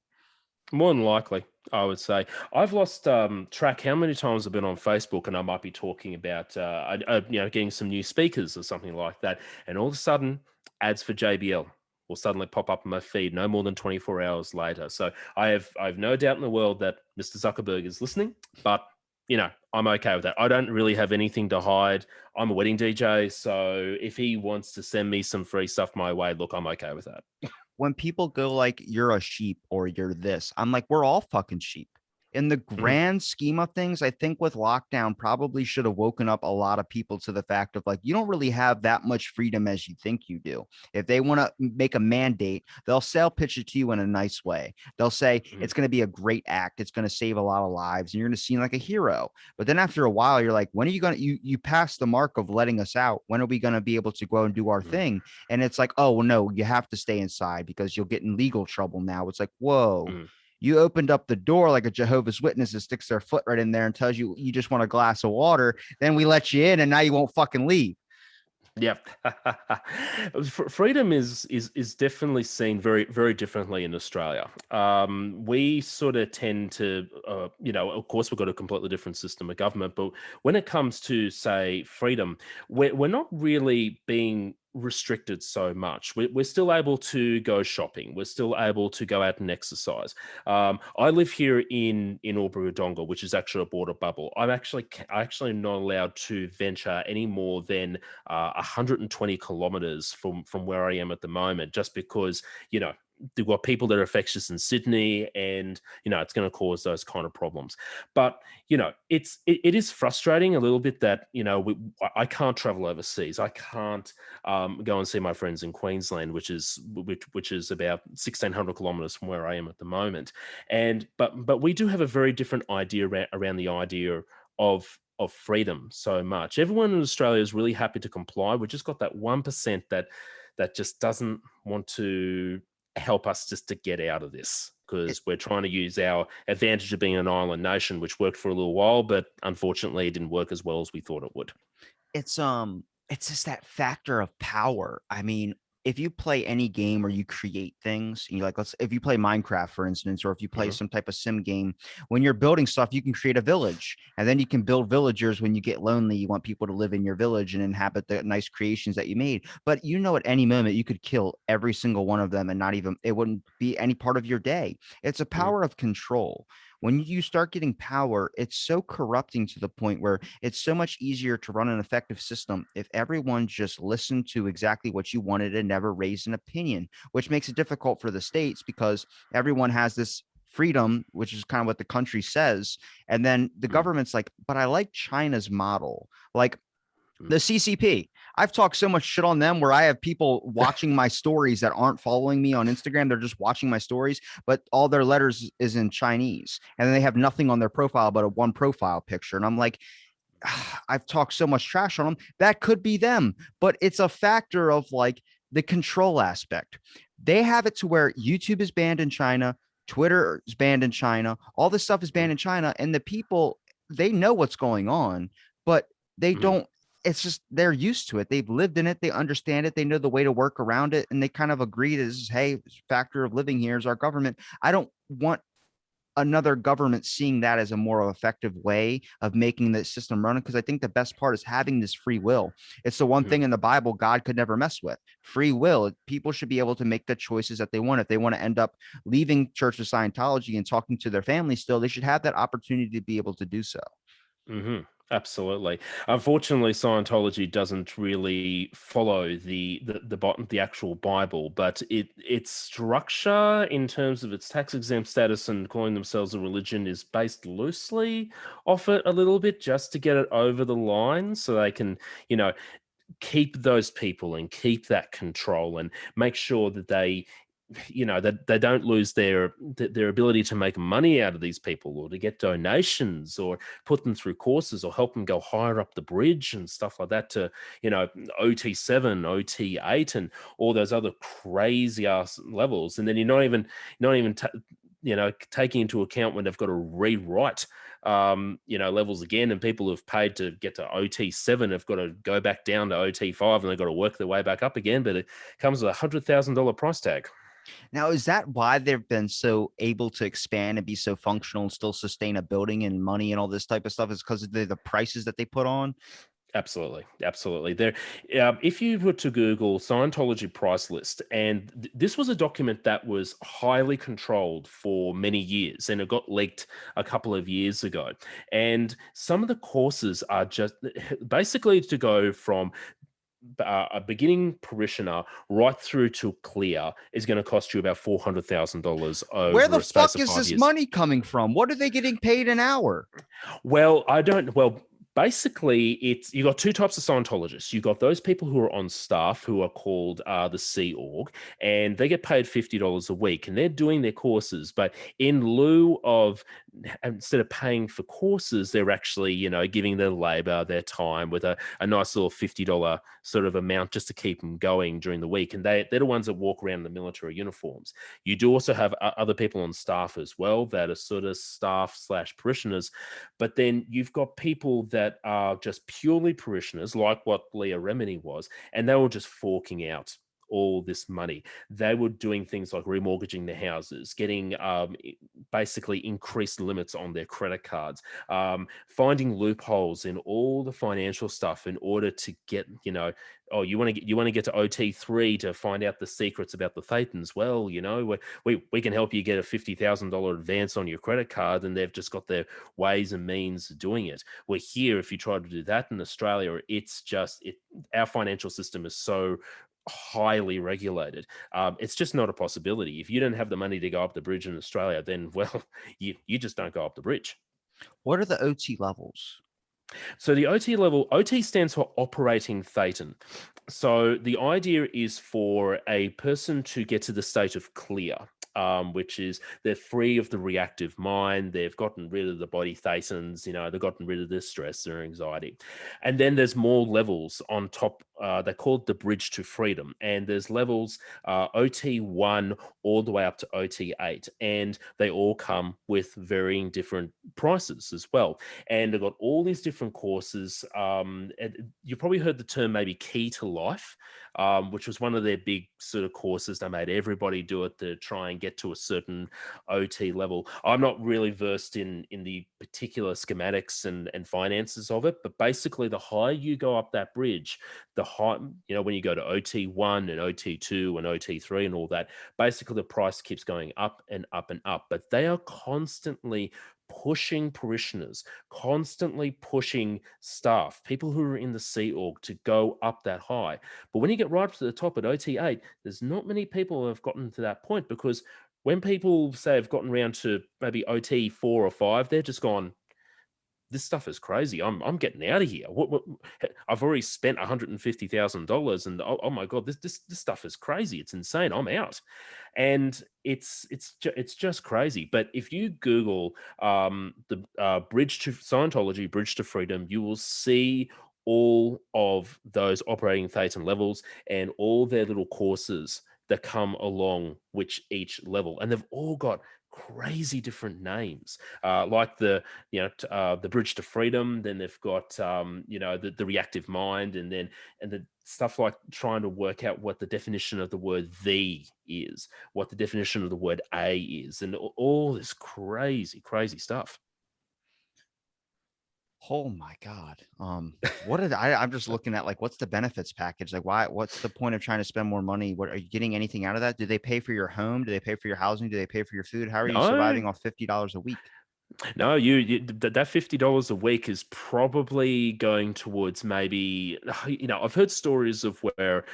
More than likely, I would say. I've lost track how many times I've been on Facebook and I might be talking about, getting some new speakers or something like that, and all of a sudden, ads for JBL will suddenly pop up in my feed no more than 24 hours later. So I have no doubt in the world that Mr. Zuckerberg is listening, but I'm okay with that. I don't really have anything to hide. I'm a wedding DJ, so if he wants to send me some free stuff my way, look, I'm okay with that. When people go like, you're a sheep or you're this, I'm like, we're all fucking sheep. In the Mhm. grand scheme of things, I think with lockdown probably should have woken up a lot of people to the fact of like, you don't really have that much freedom as you think you do. If they want to make a mandate, they'll sell pitch it to you in a nice way. They'll say Mhm. it's going to be a great act. It's going to save a lot of lives and you're going to seem like a hero. But then after a while, you're like, when are you going to, you pass the mark of letting us out? When are we going to be able to go and do our Mhm. thing? And it's like, oh, well, no, you have to stay inside because you'll get in legal trouble now. It's like, whoa, Mhm. you opened up the door like a Jehovah's Witness that sticks their foot right in there and tells you you just want a glass of water. Then we let you in and now you won't fucking leave. Yep. Freedom is definitely seen very very differently in Australia. We sort of tend to, of course, we've got a completely different system of government, but when it comes to say freedom, we're not really being restricted so much. We're still able to go shopping. We're still able to go out and exercise. I live here in Albury Wodonga, which is actually a border bubble. I actually not allowed to venture any more than 120 kilometers from where I am at the moment, just because they've got people that are infectious in Sydney, and it's going to cause those kind of problems. But it is frustrating a little bit that I can't travel overseas. I can't go and see my friends in Queensland, which is about 1,600 kilometers from where I am at the moment. And but we do have a very different idea around the idea of freedom so much. Everyone in Australia is really happy to comply. We just got that 1% that just doesn't want to help us just to get out of this, because we're trying to use our advantage of being an island nation, which worked for a little while, but unfortunately it didn't work as well as we thought it would. It's just that factor of power. I mean, if you play any game or you create things, and you like, let's if you play Minecraft, for instance, or if you play Hmm. some type of sim game, when you're building stuff, you can create a village, and then you can build villagers. When you get lonely, you want people to live in your village and inhabit the nice creations that you made. But you know, at any moment, you could kill every single one of them, and not even it wouldn't be any part of your day. It's a Hmm. power of control. When you start getting power, it's so corrupting to the point where it's so much easier to run an effective system if everyone just listened to exactly what you wanted and never raised an opinion, which makes it difficult for the states because everyone has this freedom, which is kind of what the country says. And then the Hmm. government's like, but I like China's model. Like, Hmm. the CCP. I've talked so much shit on them where I have people watching my stories that aren't following me on Instagram. They're just watching my stories, but all their letters is in Chinese. And then they have nothing on their profile but a one profile picture. And I'm like, I've talked so much trash on them. That could be them, but it's a factor of like the control aspect. They have it to where YouTube is banned in China, Twitter is banned in China, all this stuff is banned in China, and the people, they know what's going on, but they Hmm. don't. It's just they're used to it. They've lived in it. They understand it. They know the way to work around it, and they kind of agree that this is, hey, factor of living here is our government. I don't want another government seeing that as a more effective way of making the system run, because I think the best part is having this free will. It's the one Hmm. thing in the Bible God could never mess with. Free will. People should be able to make the choices that they want. If they want to end up leaving Church of Scientology and talking to their family still, they should have that opportunity to be able to do so. Hmm. Absolutely. Unfortunately, Scientology doesn't really follow the actual Bible, but its structure in terms of its tax exempt status and calling themselves a religion is based loosely off it a little bit, just to get it over the line, so they can, you know, keep those people and keep that control and make sure that they, that they don't lose their ability to make money out of these people, or to get donations, or put them through courses, or help them go higher up the bridge and stuff like that, to, you know, OT7, OT8, and all those other crazy ass levels. And then you're not even taking into account when they've got to rewrite levels again, and people who've paid to get to OT7 have got to go back down to OT5, and they've got to work their way back up again. But it comes with $100,000 price tag. Now, is that why they've been so able to expand and be so functional and still sustain a building and money and all this type of stuff? Is because of the prices that they put on? Absolutely, absolutely. There, if you were to Google Scientology price list, and this was a document that was highly controlled for many years, and it got leaked a couple of years ago. And some of the courses are just basically to go from a beginning parishioner right through to clear is going to cost you about $400,000 Where over the a space fuck of is five this years. money coming from? What are they getting paid an hour? Well, I don't. Well, basically, it's you got two types of Scientologists. You got those people who are on staff, who are called the Sea Org, and they get paid $50 a week, and they're doing their courses. But in lieu of, instead of paying for courses, they're actually, giving their labor, their time, with a nice little $50 sort of amount, just to keep them going during the week. And they're the ones that walk around in the military uniforms. You do also have other people on staff as well that are sort of staff slash parishioners, but then you've got people that are just purely parishioners, like what Leah Remini was, and they were just forking out all this money. They were doing things like remortgaging their houses, getting basically increased limits on their credit cards, finding loopholes in all the financial stuff in order to get, oh, you want to get to OT3 to find out the secrets about the Thetans. Well, we can help you get a $50,000 advance on your credit card, and they've just got their ways and means of doing it. We're here, if you try to do that in Australia, it's just our financial system is so highly regulated. It's just not a possibility. If you don't have the money to go up the bridge in Australia, then well, you just don't go up the bridge. What are the OT levels? So the OT level, OT stands for operating Thetan. So the idea is for a person to get to the state of clear. which is they're free of the reactive mind. They've gotten rid of the body thetans, they've gotten rid of the stress or anxiety. And then there's more levels on top. They're called the bridge to freedom. And there's levels OT1 all the way up to OT8. And they all come with varying different prices as well. And they've got all these different courses. And you probably heard the term maybe key to life, which was one of their big sort of courses. They made everybody do it to try and get to a certain OT level. I'm not really versed in the particular schematics and finances of it, but basically, the higher you go up that bridge, the high, when you go to OT1 and OT2 and OT3 and all that, basically the price keeps going up and up and up. But they are constantly pushing parishioners, constantly pushing staff, people who are in the Sea Org to go up that high. But when you get right up to the top at OT8, there's not many people who have gotten to that point, because when people say have gotten around to maybe OT4 or 5, they're just gone, this stuff is crazy. I'm getting out of here. What I've already spent $150,000, and oh my god, this stuff is crazy. It's insane. I'm out, and it's just crazy. But if you Google the bridge to Scientology, bridge to freedom, you will see all of those operating thetan levels and all their little courses that come along which each level, and they've all got crazy different names, like the bridge to freedom. Then they've got the reactive mind, and the stuff like trying to work out what the definition of the word "the" is, what the definition of the word "a" is, and all this crazy stuff. Oh my God. I'm just looking at like what's the benefits package? Like what's the point of trying to spend more money? What are you getting anything out of that? Do they pay for your home? Do they pay for your housing? Do they pay for your food? How are you No, surviving off $50 a week? No, that $50 a week is probably going towards maybe, I've heard stories of where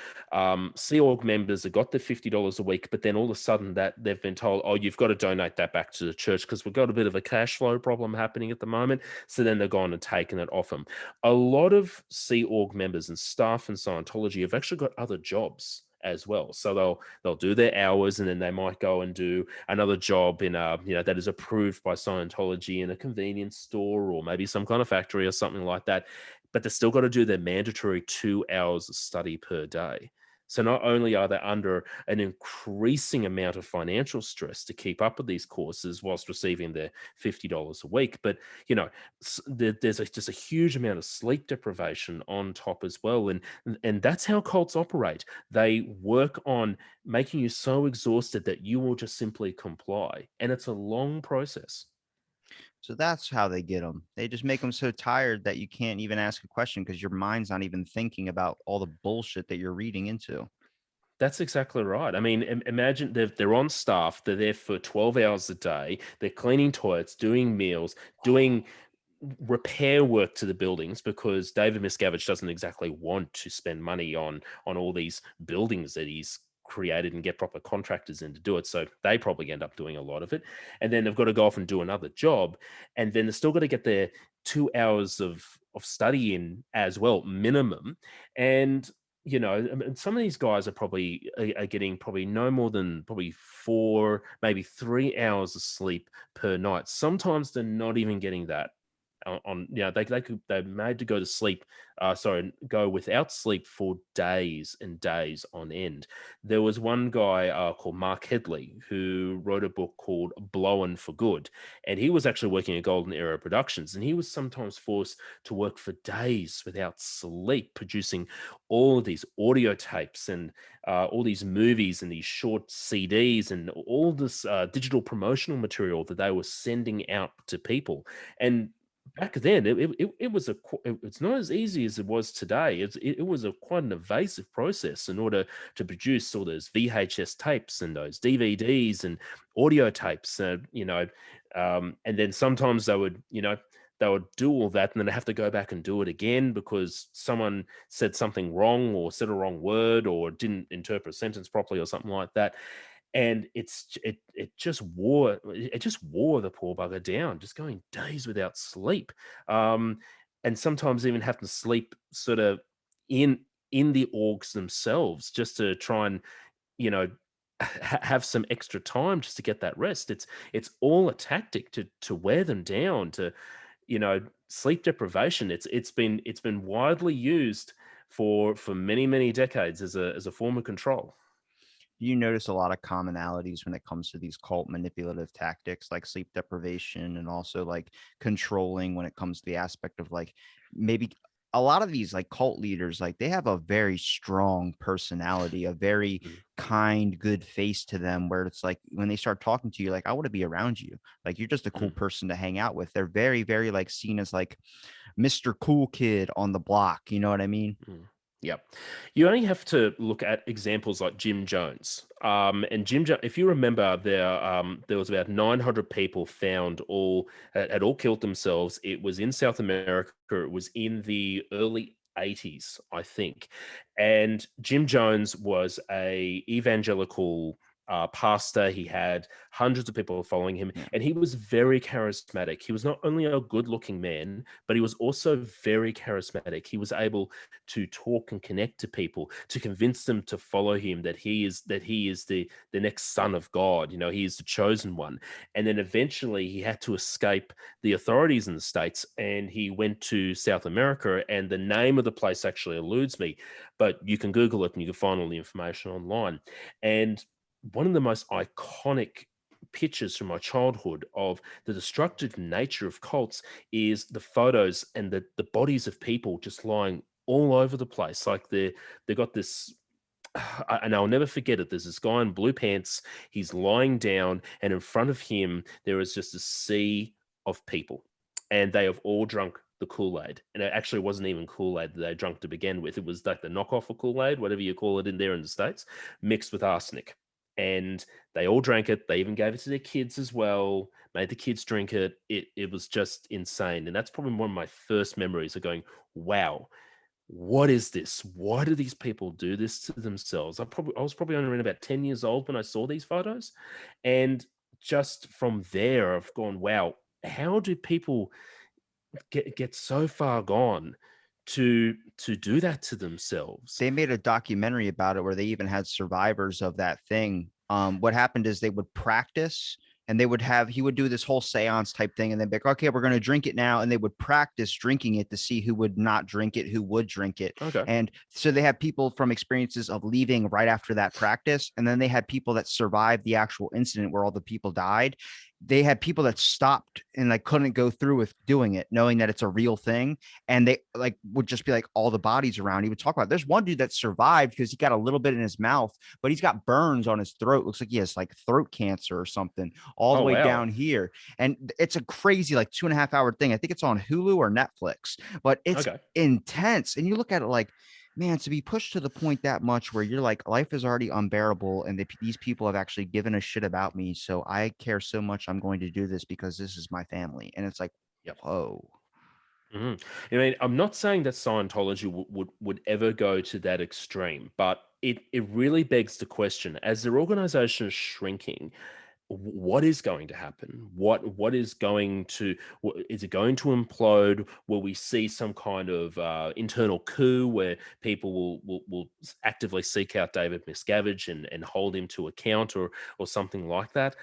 Sea Org members have got the $50 a week, but then all of a sudden that they've been told, oh, you've got to donate that back to the church because we've got a bit of a cash flow problem happening at the moment. So then they're gone and taken it off them. A lot of Sea Org members and staff in Scientology have actually got other jobs as well. So they'll do their hours, and then they might go and do another job in a that is approved by Scientology in a convenience store or maybe some kind of factory or something like that. But they still got to do their mandatory 2 hours of study per day. So not only are they under an increasing amount of financial stress to keep up with these courses whilst receiving their $50 a week, but there's just a huge amount of sleep deprivation on top as well, and that's how cults operate. They work on making you so exhausted that you will just simply comply. And it's a long process. So that's how they get them. They just make them so tired that you can't even ask a question because your mind's not even thinking about all the bullshit that you're reading into. That's exactly right. I mean, imagine they're on staff, they're there for 12 hours a day, they're cleaning toilets, doing meals, doing repair work to the buildings, because David Miscavige doesn't exactly want to spend money on all these buildings that he's created and get proper contractors in to do it. So they probably end up doing a lot of it. And then they've got to go off and do another job. And then they've still got to get their 2 hours of study in as well, minimum. And I mean, some of these guys are getting probably no more than probably 4, maybe 3 hours of sleep per night. Sometimes they're not even getting that they're made to go to sleep, go without sleep for days and days on end. There was one guy called Mark Headley who wrote a book called Blowin' for Good, and he was actually working at Golden Era Productions, and he was sometimes forced to work for days without sleep, producing all of these audio tapes and all these movies and these short CDs and all this digital promotional material that they were sending out to people. And back then, it was it's not as easy as it was today. It was a quite an evasive process in order to produce all those VHS tapes and those DVDs and audio tapes. And then sometimes they would do all that, and then they have to go back and do it again because someone said something wrong or said a wrong word or didn't interpret a sentence properly or something like that. And it just wore the poor bugger down, just going days without sleep, and sometimes even having to sleep in the orgs themselves just to try and you know have some extra time just to get that rest. It's all a tactic to wear them down, to, you know, sleep deprivation. It's been widely used for many decades as a form of control. You notice a lot of commonalities when it comes to these cult manipulative tactics like sleep deprivation and also like controlling when it comes to the aspect of like maybe a lot of these like cult leaders like they have a very strong personality, a very Mm, kind good face to them where it's like when they start talking to you like I want to be around you, like you're just a cool mm. person to hang out with. They're very like seen as like Mr. Cool Kid on the block, you know what I mean? Mm. Yep. You only have to look at examples like Jim Jones. And if you remember, there was about 900 people found all had all killed themselves. It was in South America. It was in the early 80s, I think. And Jim Jones was a evangelical pastor. He had hundreds of people following him, Yeah. and he was very charismatic. He was not only a good-looking man, but he was also very charismatic. He was able to talk and connect to people, to convince them to follow him, that he is the next son of God. You know, he is the chosen one. And then eventually he had to escape the authorities in the States, and he went to South America. And the name of the place actually eludes me, but you can Google it and you can find all the information online. And one of the most iconic pictures from my childhood of the destructive nature of cults is the photos and the bodies of people just lying all over the place. Like they got this, and I'll never forget it. There's this guy in blue pants. He's lying down, and in front of him there is just a sea of people, and they have all drunk the Kool Aid. And it actually wasn't even Kool Aid that they drank to begin with. It was like the knockoff of Kool Aid, whatever you call it in there in the States, mixed with arsenic. And they all drank it. They even gave it to their kids as well. Made the kids drink it. It was just insane. And that's probably one of my first memories of going, wow, what is this? Why do these people do this to themselves? I was probably only around about 10 years old when I saw these photos. And just from there, I've gone, wow, how do people get so far gone to do that to themselves? They made a documentary about it where they even had survivors of that thing. What happened is they would practice and they would have he would do this whole seance type thing and then be like, okay, we're going to drink it now. And they would practice drinking it to see who would not drink it, who would drink it. Okay. And so they had people from experiences of leaving right after that practice. And then they had people that survived the actual incident where all the people died. They had people that stopped and like couldn't go through with doing it, knowing that it's a real thing, and they like would just be like all the bodies around. He would talk about there's one dude that survived because he got a little bit in his mouth, but he's got burns on his throat. Looks like he has like throat cancer or something all the Oh way wow. down here. And it's a crazy like 2.5 hour thing. I think it's on Hulu or Netflix, but it's Okay. intense. And you look at it like, man, to be pushed to the point that much where you're like, life is already unbearable, and these people have actually given a shit about me. So I care so much. I'm going to do this because this is my family. And it's like, Yep. whoa. Mhm. I mean, I'm not saying that Scientology would ever go to that extreme, but it really begs the question: as their organization is shrinking, what is going to happen? What is going to is it going to implode? Will we see some kind of internal coup where people will actively seek out David Miscavige and hold him to account, or something like that?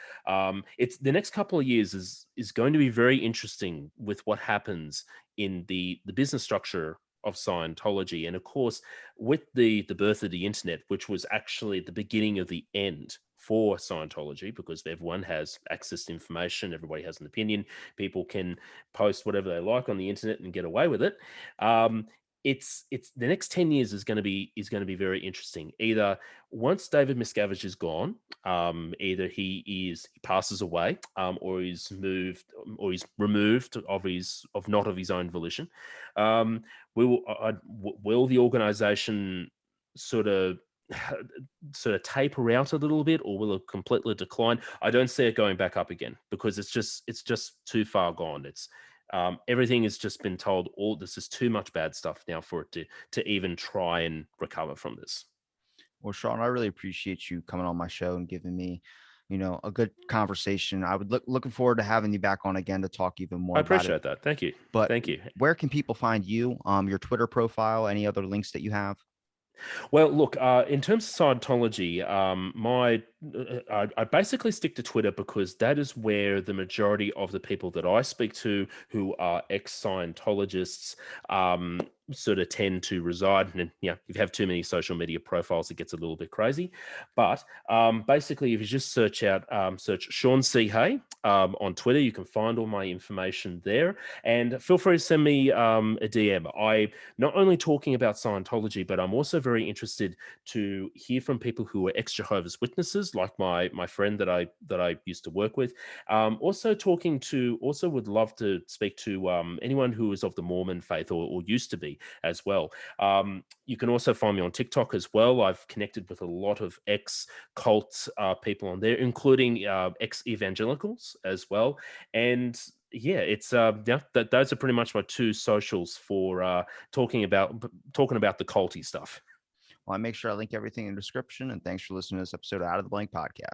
It's the next couple of years is going to be very interesting with what happens in the business structure of Scientology, and of course, with the birth of the internet, which was actually the beginning of the end for Scientology, because everyone has access to information, everybody has an opinion, people can post whatever they like on the internet and get away with it. Um, it's the next 10 years is going to be very interesting. Either once David Miscavige is gone, either he passes away, or he's moved, or he's removed of not of his own volition. Um, will the organization sort of taper out a little bit, or will it completely decline? I don't see it going back up again, because it's just too far gone. It's everything has just been told. All this is too much bad stuff now for it to even try and recover from this. Well, Sean, I really appreciate you coming on my show and giving me, a good conversation. I would looking forward to having you back on again to talk even more I about it. appreciate that. Thank you. But Thank you. where can people find you? Your Twitter profile, any other links that you have? Well, look, in terms of Scientology, I basically stick to Twitter because that is where the majority of the people that I speak to who are ex-Scientologists sort of tend to reside. And yeah, if you have too many social media profiles, it gets a little bit crazy. But basically, if you just search Sean C. Hay on Twitter, you can find all my information there. And feel free to send me a DM. I not only talking about Scientology, but I'm also very interested to hear from people who are ex-Jehovah's Witnesses, like my friend that I used to work with. Also would love to speak to anyone who is of the Mormon faith or used to be as well. You can also find me on TikTok as well. I've connected with a lot of ex-cult people on there, including ex-evangelicals as well. And yeah, it's yeah, those are pretty much my two socials for talking about the culty stuff. Well, I make sure I link everything in the description. And thanks for listening to this episode of Out of the Blank podcast.